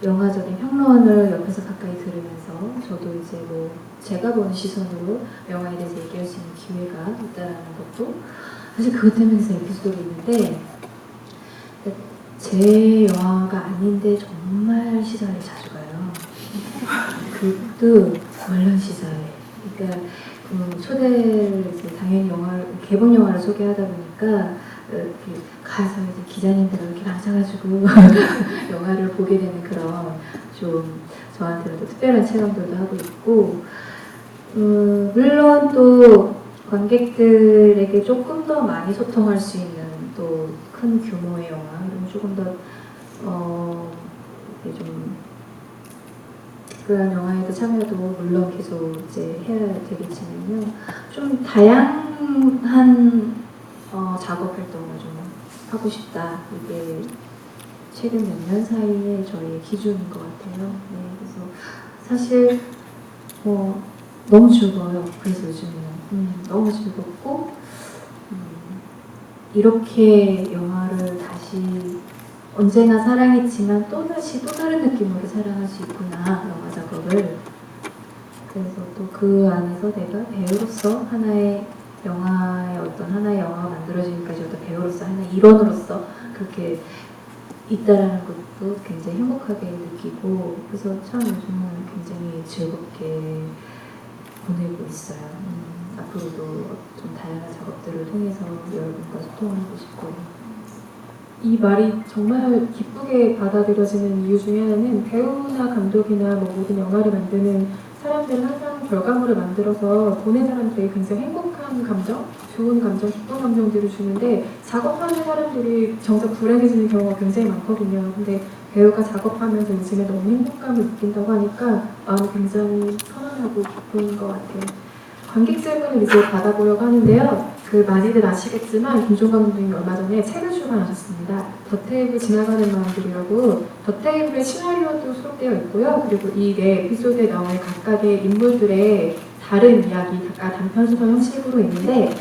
[SPEAKER 2] 영화적인 평론을 옆에서 가까이 들으면서 저도 이제 뭐 제가 보는 시선으로 영화에 대해서 얘기할 수 있는 기회가 있다라는 것도 사실 그것 때문에 에피소드가 있는데 제 영화가 아닌데 정말 시사회 자주 가요. 그것도 관련 시사회. 그러니까 그 초대를 이제 당연히 개봉 영화를 소개하다 보니까 이렇게 가서 이제 기자님들 이렇게 앉아가지고 영화를 보게 되는 그런 좀 저한테는 특별한 체험들도 하고 있고 물론 또 관객들에게 조금 더 많이 소통할 수 있는 또 큰 규모의 영화 그리고 조금 더 이렇게 좀 그런 영화에도 참여도 물론 계속 이제 해야 되겠지만요. 좀 다양한 작업 활동을 좀 하고 싶다. 이게 최근 몇 년 사이에 저희의 기준인 것 같아요. 네, 그래서 사실 너무 즐거워요. 그래서 요즘에는 너무 즐겁고 이렇게 영화를 다시 언제나 사랑했지만 또다시 또 다른 느낌으로 사랑할 수 있구나 영화 작업을. 그래서 또 그 안에서 내가 배우로서 하나의 영화가 만들어지기까지 어떤 배우로서 하나의 일원으로서 그렇게 있다라는 것도 굉장히 행복하게 느끼고 그래서 참 요즘은 굉장히 즐겁게 보내고 있어요. 앞으로도 좀 다양한 작업들을 통해서 여러분과 소통하고 싶고
[SPEAKER 1] 이 말이 정말 기쁘게 받아들여지는 이유 중에 하나는 배우나 감독이나 뭐 모든 영화를 만드는 사람들은 항상 결과물을 만들어서 보는 사람들에게 굉장히 행복한 감정, 좋은 감정, 기쁜 감정들을 주는데 작업하는 사람들이 정작 불행해지는 경우가 굉장히 많거든요. 근데 배우가 작업하면서 요즘에 너무 행복감을 느낀다고 하니까 마음이 굉장히 편안하고 기쁜 것 같아요. 관객 질문을 이제 받아보려고 하는데요. 많이들 아시겠지만 김종관 감독님이 얼마 전에 책을 출간하셨습니다. 더 테이블 지나가는 마음들이라고 더 테이블의 시나리오도 수록되어 있고요. 그리고 이 네 에피소드에 나오는 각각의 인물들의 다른 이야기, 단편 소설 형식으로 있는데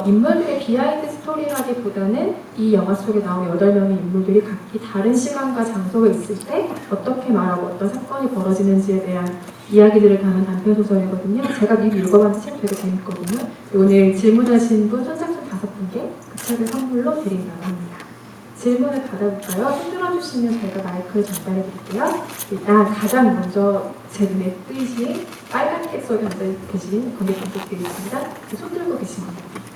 [SPEAKER 1] 인물들의 비하인드 스토리라기보다는 이 영화 속에 나오는 8명의 인물들이 각기 다른 시간과 장소에 있을 때 어떻게 말하고 어떤 사건이 벌어지는지에 대한 이야기들을 담은 단편 소설이거든요. 제가 미리 읽어봤는데 책 되게 재밌거든요. 오늘 질문하신 분 선착순 5분께 그 책을 선물로 드린다고 합니다. 질문을 받아볼까요? 흔들어 주시면 저희가 마이크를 전달해 드릴게요. 일단 가장 먼저 제 눈에 띄신 빨간 색 속에 앉아 계신 관객분들께 있습니다. 손 들고 계신 분들.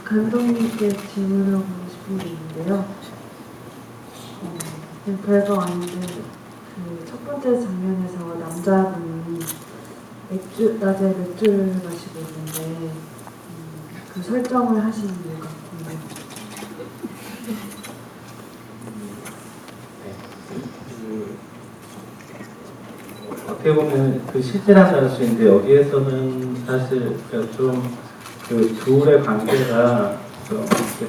[SPEAKER 4] 감독님께 질문하고 싶은 게 있는데요. 그냥 별거 아닌데 그 첫 번째 장면에서 남자분이 낮에 맥주를 마시고 있는데 그 설정을 하신 이유가 궁금해요.
[SPEAKER 3] 어떻게 보면 그 실제랑 다를 수 있는데 여기에서는 사실 좀그 둘의 관계가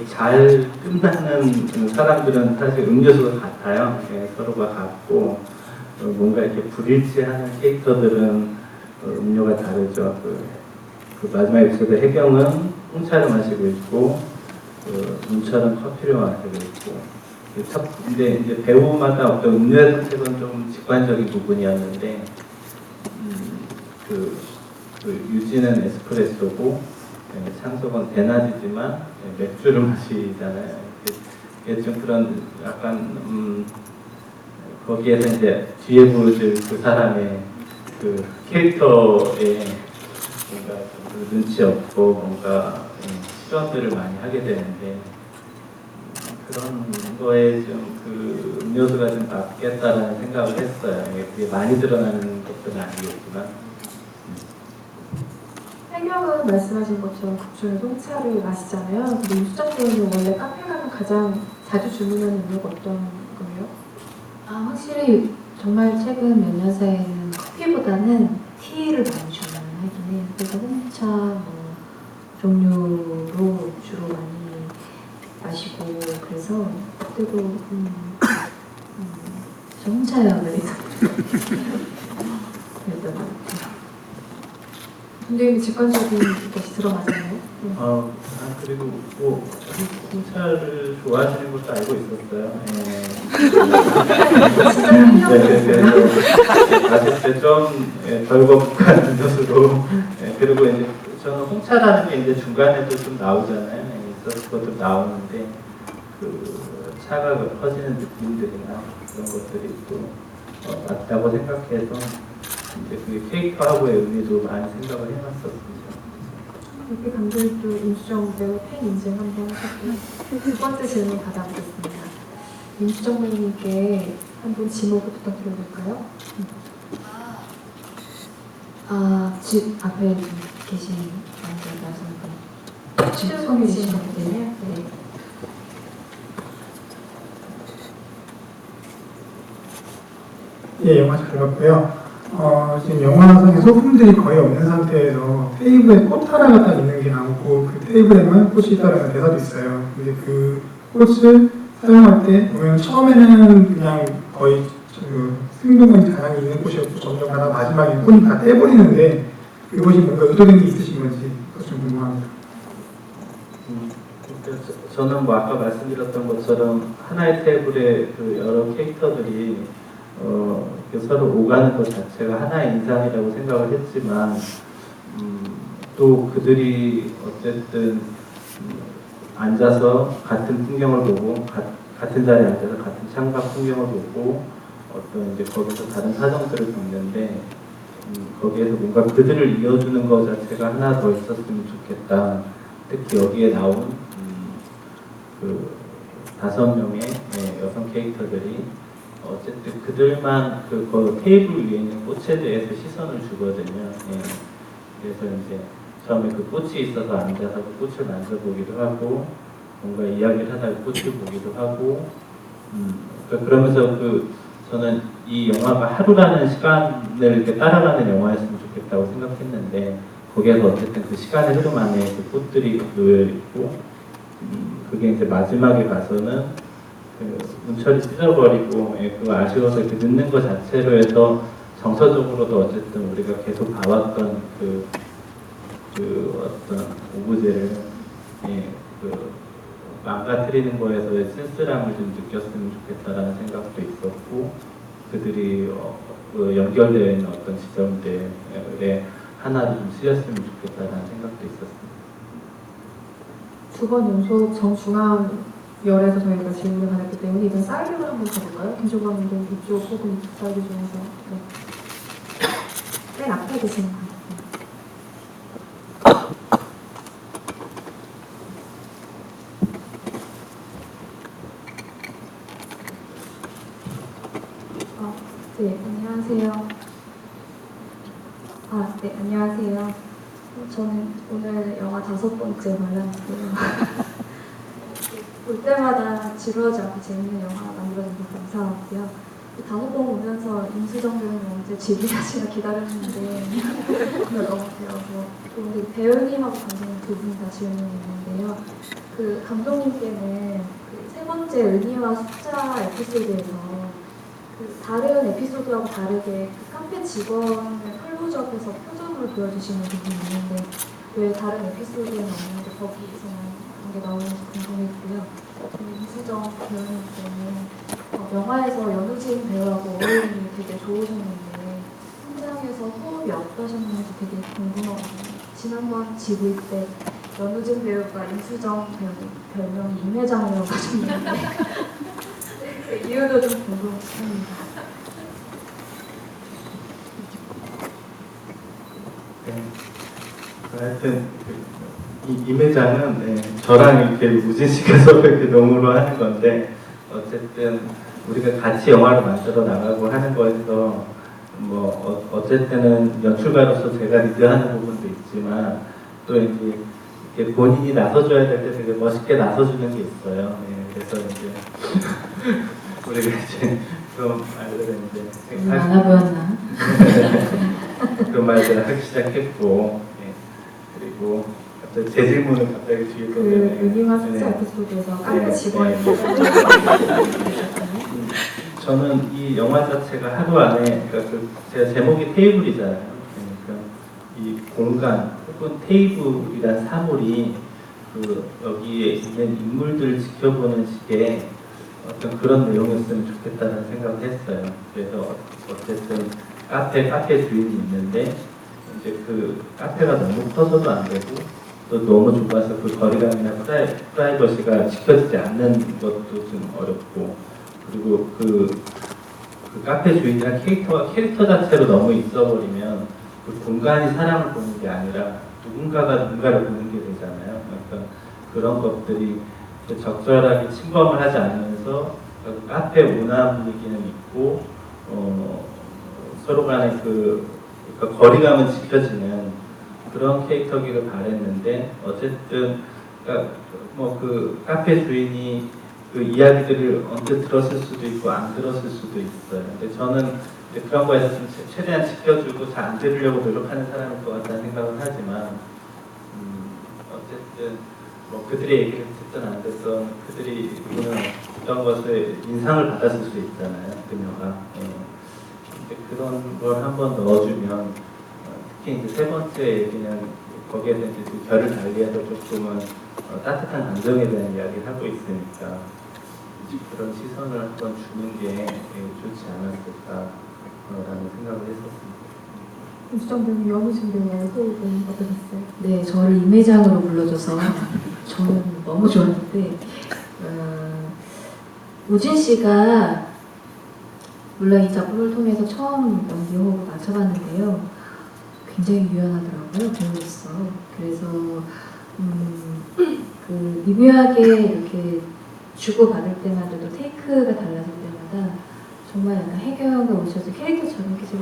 [SPEAKER 3] 잘 끝나는 사람들은 사실 음료수가 같아요. 예, 서로가 같고 뭔가 이렇게 불일치하는 캐릭터들은 음료가 다르죠. 그 마지막 에피소드 해경은 홍차를 마시고 있고 문철은 커피를 마시고 있고 근데 이제 배우마다 어떤 음료의 선택은 좀 직관적인 부분이었는데 그 유진은 에스프레소고 창석은 대낮이지만 맥주를 마시잖아요. 이게 좀 그런 약간 거기에서 이제 뒤에 보여줄 그 사람의 그 캐릭터에 뭔가 좀 눈치 없고 뭔가 실언들을 많이 하게 되는데 그런 거에 좀 그 음료수가 좀 낫겠다라는 생각을 했어요. 그게 많이 드러나는 것들은 아니겠지만.
[SPEAKER 1] 해경은 말씀하신 것처럼 국중에 홍차를 마시잖아요. 근데 임수정님은 원래 카페 가면 가장 자주 주문하는 음료가 어떤 거예요?
[SPEAKER 2] 확실히 정말 최근 몇 년 사이에는 커피보다는 티를 많이 주문하긴 해요. 그래서 홍차 뭐 종류로 주로 많이 마시고 그래서 그때도 저 홍차요 그래서 그랬던 것 같아요.
[SPEAKER 1] 근데 직관적인 것이 들어맞았나요?
[SPEAKER 3] 그리고 뭐 홍차를 좋아하시는 것도 알고 있었어요. 마실 때좀 거북한 음료수로 그리고 이제 저는 홍차라는 게 이제 중간에도 좀 나오잖아요. 있었고 나오는데 그 차가 퍼지는 느낌들이나 그런 것들이 또 맞다고 생각해서 이제 그게 캐릭터하고의 의미도 많이 생각을 해봤었습니다.
[SPEAKER 1] 이렇게 감독도 임수정 배우 팬 인증 한번 하셨고요. 두 번째 질문 받아보겠습니다. 임수정 배우님께 한번 지목을 부탁드려도 될까요?
[SPEAKER 2] 집 앞에 계신 남자분
[SPEAKER 1] 실제로 계신 분이에요?
[SPEAKER 2] 네.
[SPEAKER 5] 예, 영화 잘 봤고요. 지금 영화상에 소품들이 거의 없는 상태에서 테이블에 꽃 하나가 딱 있는 게 나오고 그 테이블에만 꽃이 있다는 대사도 있어요. 근데 그 꽃을 사용할 때 보면 처음에는 그냥 거의 승동은 자랑이 있는 꽃이었고 점점 가다 마지막에 꽃이 다 떼버리는데 그것이 뭔가 의도된 게 있으신 건지 그것 좀 궁금합니다.
[SPEAKER 3] 저는 뭐 아까 말씀드렸던 것처럼 하나의 테이블에 그 여러 캐릭터들이 서로 오가는 것 자체가 하나의 인상이라고 생각을 했지만 또 그들이 어쨌든 앉아서 같은 풍경을 보고 같은 자리에 앉아서 같은 창밖 풍경을 보고 어떤 이제 거기서 다른 사정들을 겪는데 거기에서 뭔가 그들을 이어주는 것 자체가 하나 더 있었으면 좋겠다. 특히 여기에 나온 그 5명의 여성 캐릭터들이 어쨌든 그들만 그 테이블 위에 있는 꽃에 대해서 시선을 주거든요. 그래서 이제 처음에 그 꽃이 있어서 앉아서 그 꽃을 만져보기도 하고 뭔가 이야기를 하다가 꽃을 보기도 하고 그러면서 저는 이 영화가 하루라는 시간을 이렇게 따라가는 영화였으면 좋겠다고 생각했는데 거기에서 어쨌든 그 시간의 흐름 안에 그 꽃들이 놓여 있고 그게 이제 마지막에 가서는 문철이 찢어버리고 그 아쉬워서 이렇게 늦는 것 자체로 해서 정서적으로도 어쨌든 우리가 계속 봐왔던 그 어떤 오브제를 망가뜨리는 거에서의 쓸쓸함을 좀 느꼈으면 좋겠다라는 생각도 있었고 그들이 연결되어 있는 어떤 지점들에 하나를 좀 쓰였으면 좋겠다라는 생각도 있었습니다.
[SPEAKER 1] 두 번 연속 정중앙 열에서 저희가 질문을 받았기 때문에 이번 사이드로 한번 가볼까요? 김종관 감독 이쪽 혹은 이쪽 사이드 중에서 맨 앞에 계시는 분. 네, 안녕하세요. 네, 안녕하세요. 저는 오늘 영화 5번째 관람이고요. 볼 때마다 지루하지 않고 재밌는 영화 만들어줘서 감사하고요. 5번 보면서 임수정 배우님 언제 지루하시나 기다렸는데 오늘 너무 배워서 오늘 배우님하고 감독님 두 분 다 질문이 있는데요. 그 감독님께는 그 3번째 은희와 숫자 에피소드에서 그 다른 에피소드하고 다르게 그 카페 직원을 클로즈업해서 표정을 보여주시는 부분이 있는데 왜 다른 에피소드에는 없는데 거기서만 그런 게 나오는지 궁금했고요. 이수정 배우님께는 영화에서 연우진 배우하고 어울림이 되게 좋으셨는데 현장에서 호흡이 어떠셨는지 되게 궁금하거든요. 지난번 지구일 때 연우진 배우가 이수정 배우님 별명이 임회장이라고 하셨는데 이유도 좀 궁금합니다.
[SPEAKER 3] 네. 하여튼 임 회장은 저랑 이렇게 우진 씨가 서로 이렇게 농으로 하는 건데 어쨌든 우리가 같이 영화를 만들어 나가고 하는 거에서 뭐 어쨌든은 연출가로서 제가 리드하는 부분도 있지만 또 이제 이렇게 본인이 나서줘야 될 때 되게 멋있게 나서주는 게 있어요. 그래서 이제 우리가 이제 좀 말들을 이제
[SPEAKER 2] 많아 보였나?
[SPEAKER 3] 그 말들을 하기 시작했고 그리고 갑자기 제 질문을 갑자기 뒤에
[SPEAKER 1] 그 은희와 숫자 에피소드에서 카페 직원이
[SPEAKER 3] 저는 이 영화 자체가 하루 안에 그러니까 제가 제목이 테이블이잖아요. 그러니까 이 공간 혹은 테이블이란 사물이 그 여기에 있는 인물들을 지켜보는 식의 어떤 그런 내용이었으면 좋겠다는 생각을 했어요. 그래서 어쨌든 카페 주인이 있는데 이제 그 카페가 너무 커서도 안 되고 또 너무 좁아서 그 거리감이나 프라이버시가 지켜지지 않는 것도 좀 어렵고 그리고 그 카페 주인이랑 캐릭터 자체로 너무 있어버리면 그 공간이 사람을 보는 게 아니라 누군가가 누군가를 보는 게 되잖아요. 그러니까 그런 것들이 적절하게 침범을 하지 않으면서 카페 문화 분위기는 있고 서로 간의 그러니까 거리감은 지켜지는 그런 캐릭터기를 바랬는데 어쨌든 그러니까 뭐 그 카페 주인이 그 이야기들을 언제 들었을 수도 있고 안 들었을 수도 있어요. 근데 저는 이제 그런 거에서 좀 최대한 지켜주고 잘 안 들으려고 노력하는 사람일 것 같다는 생각은 하지만 어쨌든 뭐 그들의 얘기를 듣든 안 듣든 그들이 보는 어떤 것을 인상을 받았을 수 있잖아요. 그녀가. 근데 그런 걸 한번 넣어주면 특히 이제 3번째 얘기는 거기에서 이제 그 결을 달리해서 조금은 따뜻한 감정에 대한 이야기를 하고 있으니까 그런 시선을 한번 주는 게 좋지 않았을까라는 생각을 했었습니다.
[SPEAKER 1] 임수정 배우님 연우진 배우와의 호흡은 어떠셨어요?
[SPEAKER 2] 네, 저를 임회장으로 불러줘서 저는 너무 좋았는데 우진 씨가 물론 이 작품을 통해서 처음 연기 호흡을 맞춰봤는데요. 굉장히 유연하더라고요, 배우로서. 그래서 그 미묘하게 이렇게 주고받을 때마다도 테이크가 달라질 때마다 정말 약간 혜경이가 오셔서 캐릭터처럼 이렇게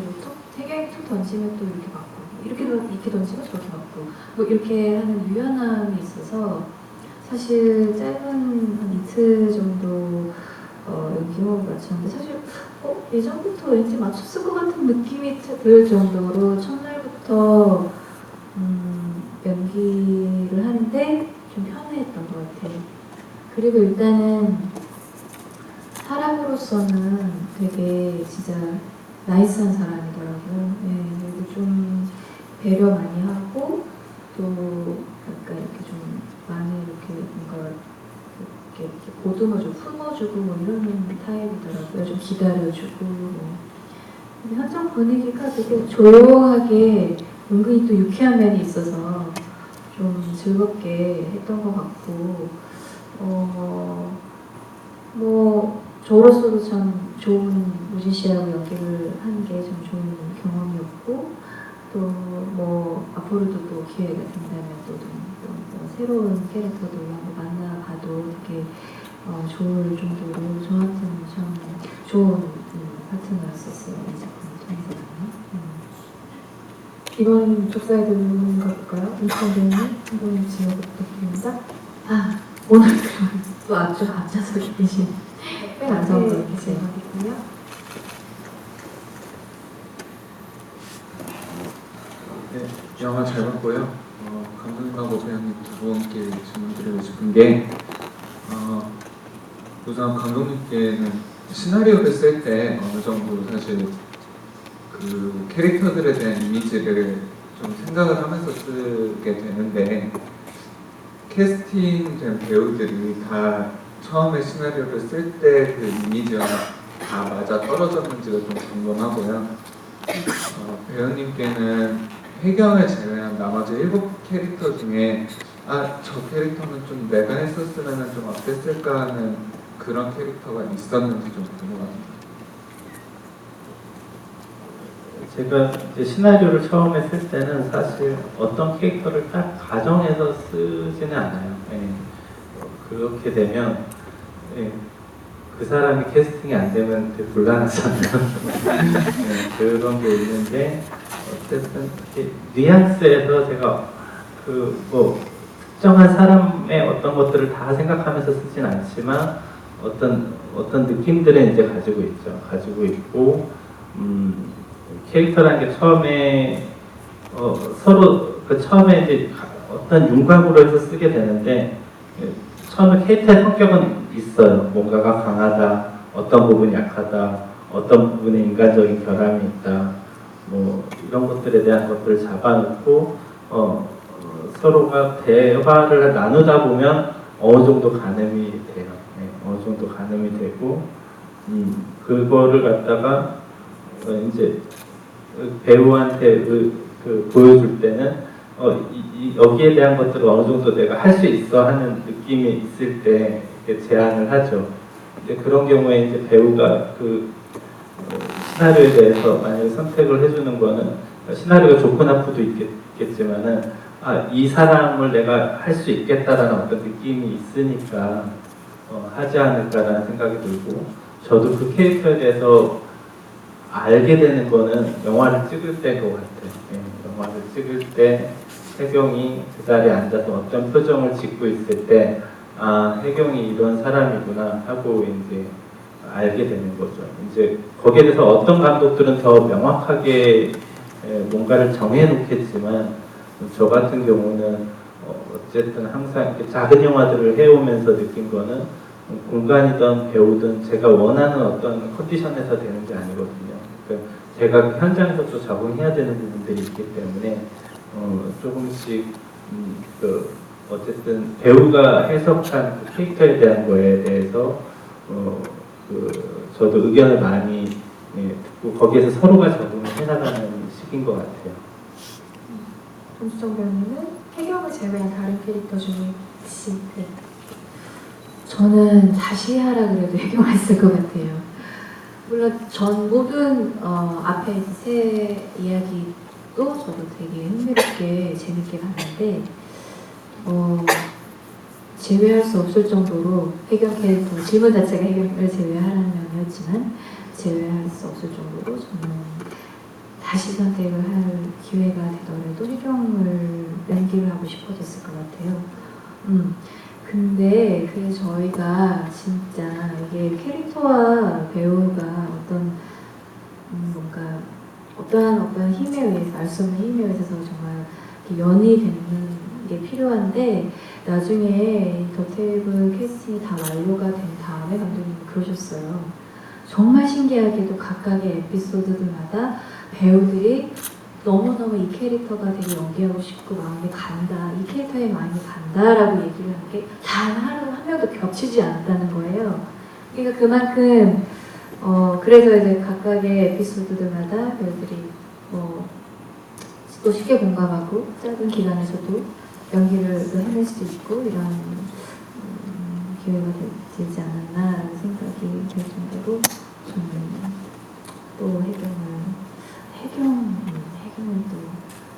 [SPEAKER 2] 혜경이 툭 던지면 또 이렇게 맞고 이렇게 던지면 저렇게 맞고 뭐 이렇게 하는 유연함이 있어서 사실 짧은 한 이틀 정도 연기 호흡을 맞췄는데 사실 예전부터 왠지 맞췄을 것 같은 느낌이 들 정도로 첫날부터 연기를 하는데 좀 편해했던 것 같아요. 그리고 일단은 사람으로서는 되게 진짜 나이스한 사람이더라고요. 그리고 좀 배려 많이 하고 또 약간 이렇게 좀 많이 이렇게 뭔가 이렇게 보듬어 주고 품어주고 뭐 이런 타입이더라고요. 좀 기다려주고 뭐. 근데 현장 분위기가 되게 조용하게 은근히 또 유쾌한 면이 있어서 좀 즐겁게 했던 것 같고 뭐 저로서도 참 좋은 우진 씨하고 연기를 하는 게 참 좋은 경험이었고 또 뭐 앞으로도 또 기회가 된다면 또 새로운 캐릭터도 한번 만나봐도 되게 좋을 정도로 저한테는 참 좋은 파트너였어요.
[SPEAKER 1] 이번 좁사에 들어오는 걸까요? 인천대는 한번 지어 부탁드립니다.
[SPEAKER 2] 아, 오늘 또 앞서서 계신
[SPEAKER 1] 네,
[SPEAKER 2] 남성분
[SPEAKER 1] 앞에 계시고요.
[SPEAKER 6] 네, 영화 잘 봤고요. 감독님하고 배우님 두 분께 질문드리고 싶은 게 우선 감독님께는 시나리오를 쓸 때 어느 정도 사실 그 캐릭터들에 대한 이미지를 좀 생각을 하면서 쓰게 되는데 캐스팅된 배우들이 다 처음에 시나리오를 쓸 때 그 이미지와 다 맞아 떨어졌는지가 좀 궁금하고요. 배우님께는 혜경을 제외한 나머지 7캐릭터 중에 저 캐릭터는 좀 내가 했었으면 좀 어땠을까 하는 그런 캐릭터가 있었는지 좀 궁금합니다.
[SPEAKER 3] 제가 이제 시나리오를 처음에 쓸 때는 사실 어떤 캐릭터를 딱 가정해서 쓰지는 않아요. 예. 그렇게 되면 예. 그 사람이 캐스팅이 안 되면 되게 곤란하잖아요. 예. 그런 게 있는데 어쨌든 뉘앙스에서 제가 그 뭐 특정한 사람의 어떤 것들을 다 생각하면서 쓰진 않지만 어떤 느낌들은 이제 가지고 있죠. 가지고 있고 캐릭터라는 게 처음에 서로 그 처음에 이제 어떤 윤곽으로 해서 쓰게 되는데 처음에 캐릭터의 성격은 있어요. 뭔가가 강하다, 어떤 부분이 약하다, 어떤 부분에 인간적인 결함이 있다, 뭐 이런 것들에 대한 것들을 잡아놓고 서로가 대화를 나누다 보면 어느 정도 가늠이 돼요. 네, 어느 정도 가늠이 되고 그거를 갖다가 이제 배우한테 보여줄 때는 여기에 대한 것들을 어느 정도 내가 할 수 있어 하는 느낌이 있을 때 이렇게 제안을 하죠. 근데 그런 경우에 이제 배우가 그 시나리오에 대해서 만약에 선택을 해주는 거는 시나리오가 좋고 나쁘도 있겠지만은 이 사람을 내가 할 수 있겠다라는 어떤 느낌이 있으니까 하지 않을까라는 생각이 들고 저도 그 캐릭터에 대해서 알게 되는 거는 영화를 찍을 때인 것 같아요. 예, 영화를 찍을 때 혜경이 그 자리에 앉아서 어떤 표정을 짓고 있을 때 혜경이 이런 사람이구나 하고 이제 알게 되는 거죠. 이제 거기에 대해서 어떤 감독들은 더 명확하게 뭔가를 정해놓겠지만 저 같은 경우는 어쨌든 항상 이렇게 작은 영화들을 해오면서 느낀 거는 공간이든 배우든 제가 원하는 어떤 컨디션에서 되는 게 아니거든요. 그러니까 제가 현장에서 또 적응해야 되는 부분들이 있기 때문에 조금씩 어쨌든 배우가 해석한 그 캐릭터에 대한 거에 대해서 저도 의견을 많이 듣고 거기에서 서로가 적응을 해나가는 시기인 것 같아요.
[SPEAKER 1] 손수정 배우님은 혜경을 제외한 다른 캐릭터 중에 혹시
[SPEAKER 2] 저는 다시 하라 그래도 혜경했을 것 같아요. 물론 전 모든 앞에 세 이야기도 저도 되게 흥미롭게 재밌게 봤는데 제외할 수 없을 정도로 혜경 캐릭터 질문 자체가 혜경을 제외하라는 면이었지만 제외할 수 없을 정도로 저는 다시 선택을 할 기회가 되더라도 혜경을 연기를 하고 싶어졌을 것 같아요. 근데 저희가 진짜 이게 캐릭터와 배우가 뭔가 어떠한 힘에 의해서 알 수 없는 힘에 의해서 정말 이렇게 연이 되는 게 필요한데 나중에 더 테이블 캐스팅이 다 완료가 된 다음에 감독님이 그러셨어요. 정말 신기하게도 각각의 에피소드들마다 배우들이 너무너무 이 캐릭터가 되게 연기하고 싶고 마음이 간다, 이 캐릭터에 마음이 간다라고 얘기를 하는 게 단 한 명도 겹치지 않았다는 거예요. 그러니까 그만큼 그래서 이제 각각의 에피소드들마다 배우들이 또 쉽게 공감하고 짧은 기간에서도 연기를 해낼 수도 있고 이런 기회가 되지 않았나라는 생각이 들 정도로 저는 또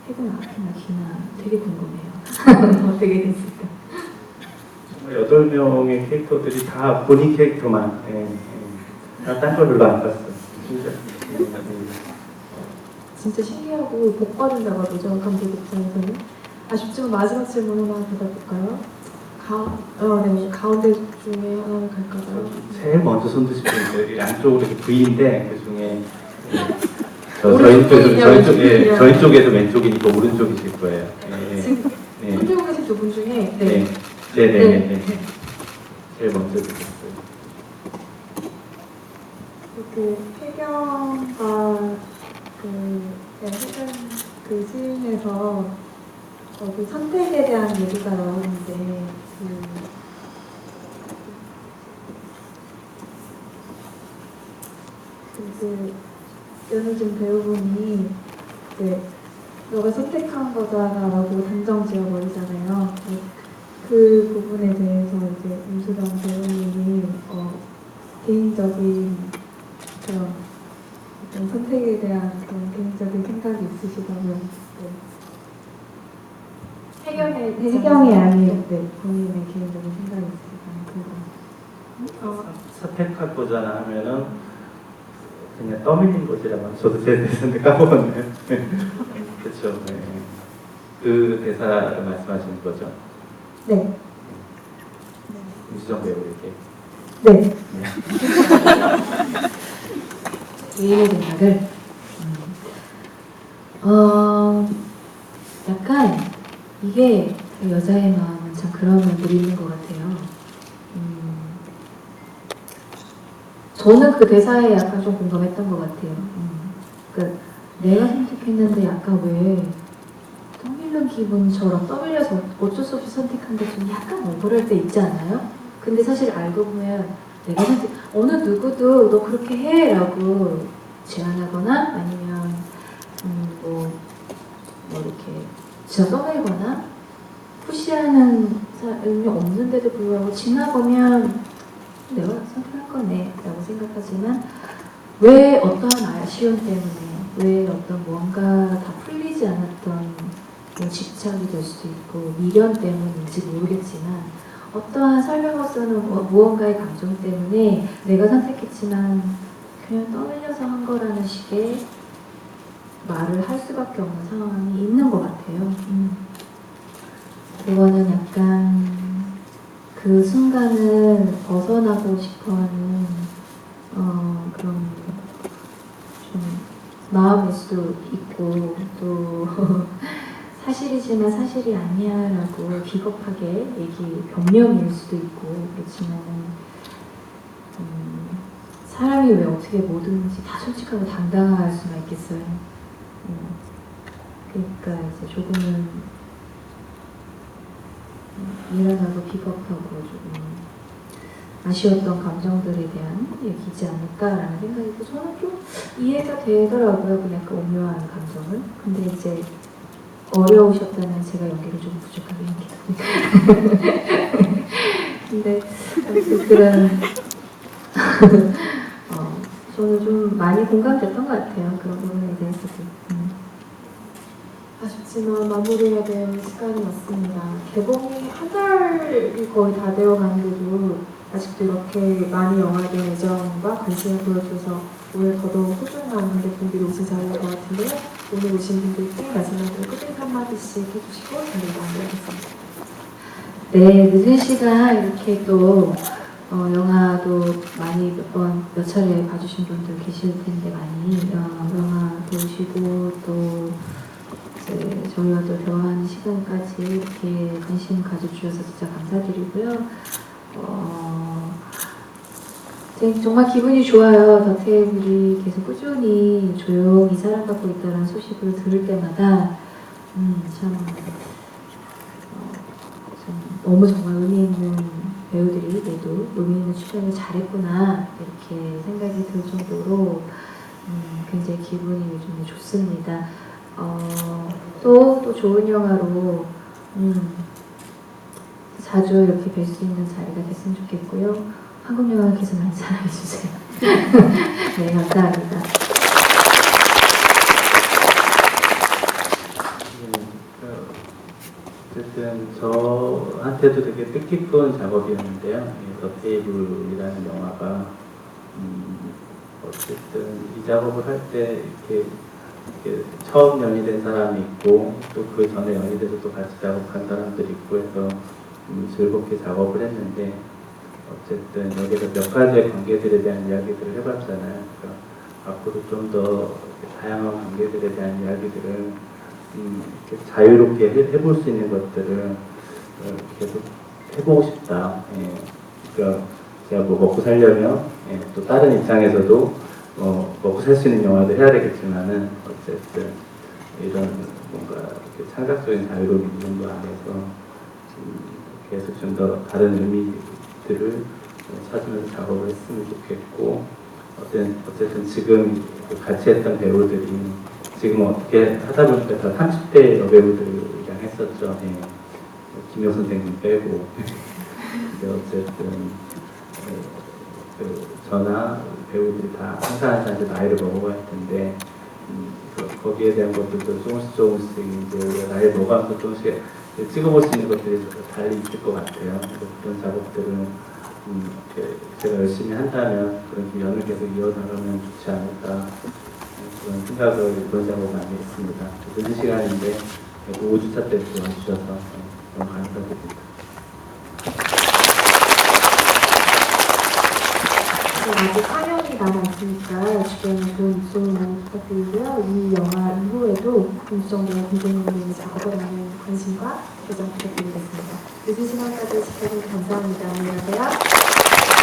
[SPEAKER 2] 혜경 앞이나 뒤나 되게 궁금해요. 어떻게 됐을까?
[SPEAKER 3] 8명의 캐릭터들이 다 본인 캐릭터만 딴 걸 별로 안 봤어요. 진짜.
[SPEAKER 1] 진짜 신기하고 복 받은다고 하죠, 감독 입장에서는. 아쉽지만 마지막 질문 하나 받아볼까요? 네, 가운데 중에 하나를 갈까요?
[SPEAKER 3] 제일 먼저 손 드신 분들 양쪽으로 이렇게 V인데 그 중에
[SPEAKER 1] 오른쪽이냐,
[SPEAKER 3] 저희 쪽에서 왼쪽이니까 오른쪽이실 거예요. 네.
[SPEAKER 1] 지금
[SPEAKER 3] 네.
[SPEAKER 1] 손들고 계신 두 분 중에
[SPEAKER 3] 네. 네. 제일 먼저 드셨어요.
[SPEAKER 4] 그 혜경과 그 시인에서 그 선택에 대한 얘기가 나오는데 연우진 배우분이 이제 너가 선택한 거잖아라고 단정 지어버리잖아요. 그 부분에 대해서 이제 임수정 배우님이 개인적인 그런 어떤 선택에 대한 그런 개인적인 생각이 있으시다면 해경이 아닌 본인의 개인적인 생각이 있으시다면
[SPEAKER 3] 선택할 거잖아 하면은 그냥 떠밀린 것이라고 저도 제 대사인데 까먹었네요. 그렇죠. 네. 그 대사를 말씀하시는 거죠.
[SPEAKER 4] 네.
[SPEAKER 3] 임수정 배우에게.
[SPEAKER 4] 네.
[SPEAKER 2] 개인의 생각을 약간 이게 여자의 마음은 참 그런 면들이 있는 것 같아요. 저는 그 대사에 약간 좀 공감했던 것 같아요. 그러니까 내가 선택했는데 약간 왜 떠밀린 기분처럼 떠밀려서 어쩔 수 없이 선택한 게 좀 약간 억울할 때 있지 않아요? 근데 사실 알고 보면 내가 어느 누구도 너 그렇게 해라고 제안하거나 아니면 뭐 이렇게 진짜 떠밀거나 푸시하는 사람이 없는데도 불구하고 지나보면 내가 선택할 거네 라고 생각하지만 왜 어떠한 아쉬움 때문에 왜 어떤 뭔가 다 풀리지 않았던 뭐 집착이 될 수도 있고 미련 때문인지 모르겠지만 어떠한 설명 없이는 무언가의 감정 때문에 내가 선택했지만 그냥 떠밀려서 한 거라는 식의 말을 할 수밖에 없는 상황이 있는 것 같아요. 그거는 약간 그 순간을 벗어나고 싶어하는 그런 좀 마음일 수도 있고 또 사실이지만 사실이 아니야라고 비겁하게 변명일 수도 있고 그렇지만은 사람이 왜 어떻게 뭐든지 다 솔직하고 당당할 수가 있겠어요. 그러니까 이제 조금은 미안하고 비겁하고 조금 아쉬웠던 감정들에 대한 얘기지 않을까라는 생각이고 저는 좀 이해가 되더라고요. 그냥 그 오묘한 감정을. 근데 이제 어려우셨다면 제가 연기를 좀 부족하게 했겠습니다. 근데 그런 저는 좀 많이 공감됐던 것 같아요. 그런 부분에 대해서도.
[SPEAKER 1] 아쉽지만 마무리해야 될 시간이 왔습니다. 개봉이 한 달이 거의 다 되어가는데도 아직도 이렇게 많이 영화에 대한 애정과 관심을 보여줘서 오늘 더더욱 소중한 관객분들이 오신 자리인 것 같은데요. 오늘 오신 분들께 마지막으로 끝인 한마디씩 해주시고 저희가 마무리하겠습니다.
[SPEAKER 2] 네, 늦은 시간 이렇게 또 영화도 많이 몇 차례 봐주신 분들 계실 텐데 많이 영화 보시고 또 이제 저희와 또 대화하는 시간까지 이렇게 관심 가져주셔서 진짜 감사드리고요. 정말 기분이 좋아요. 더 테이블이 계속 꾸준히 조용히 사랑받고 있다는 소식을 들을 때마다 참 너무 정말 의미 있는 배우들이 그래도 의미 있는 출연을 잘했구나 이렇게 생각이 들 정도로 굉장히 기분이 요즘에 좋습니다. 또 좋은 영화로 자주 이렇게 뵐 수 있는 자리가 됐으면 좋겠고요. 한국 영화 계속 많이 사랑해주세요. 네, 감사합니다.
[SPEAKER 3] 어쨌든 저한테도 되게 뜻깊은 작업이었는데요. 더 테이블이라는 영화가 어쨌든 이 작업을 할 때 이렇게 이렇게 처음 연이된 사람이 있고 또 그 전에 연이돼서 또 같이 작업한 사람들이 있고 해서 즐겁게 작업을 했는데 어쨌든 여기서 몇 가지의 관계들에 대한 이야기들을 해봤잖아요. 그러니까 앞으로 좀 더 다양한 관계들에 대한 이야기들을 이렇게 자유롭게 해볼 수 있는 것들을 계속 해보고 싶다. 예. 그러니까 제가 뭐 먹고 살려면 또 다른 입장에서도 먹고 살 수 있는 영화도 해야 되겠지만은 어쨌든 이런 뭔가 이렇게 창작적인 자유로운 정도 안에서 계속 좀 더 다른 의미들을 찾으면서 작업을 했으면 좋겠고 어쨌든 지금 같이 했던 배우들이 지금 어떻게 하다 보니까 다 30대 여배우들이랑 했었죠. 예. 김효 선생님 빼고 근데 어쨌든 저나 배우들이 다 항상 이제 나이를 먹어갈 텐데 거기에 대한 것들도 조금씩 이제 우리가 나이를 먹어가면서 조금씩 찍어볼 수 있는 것들이 달리 있을 것 같아요. 그래서 그런 작업들은 제가 열심히 한다면 그런 연을 계속 이어나가면 좋지 않을까 그런 생각을 이번 작업 많이 했습니다. 늦은 시간인데 5주차 때 와주셔서 너무 감사드립니다.
[SPEAKER 1] 아직 상영이 남아있으니까 주변에 좋은 입소문 많이 부탁드리고요. 이 영화 이후에도 김수정의 공동연구의 작업을 하는 관심과 애정 부탁드리겠습니다. 늦은 시간까지 시청해주셔서 감사합니다. 안녕하세요.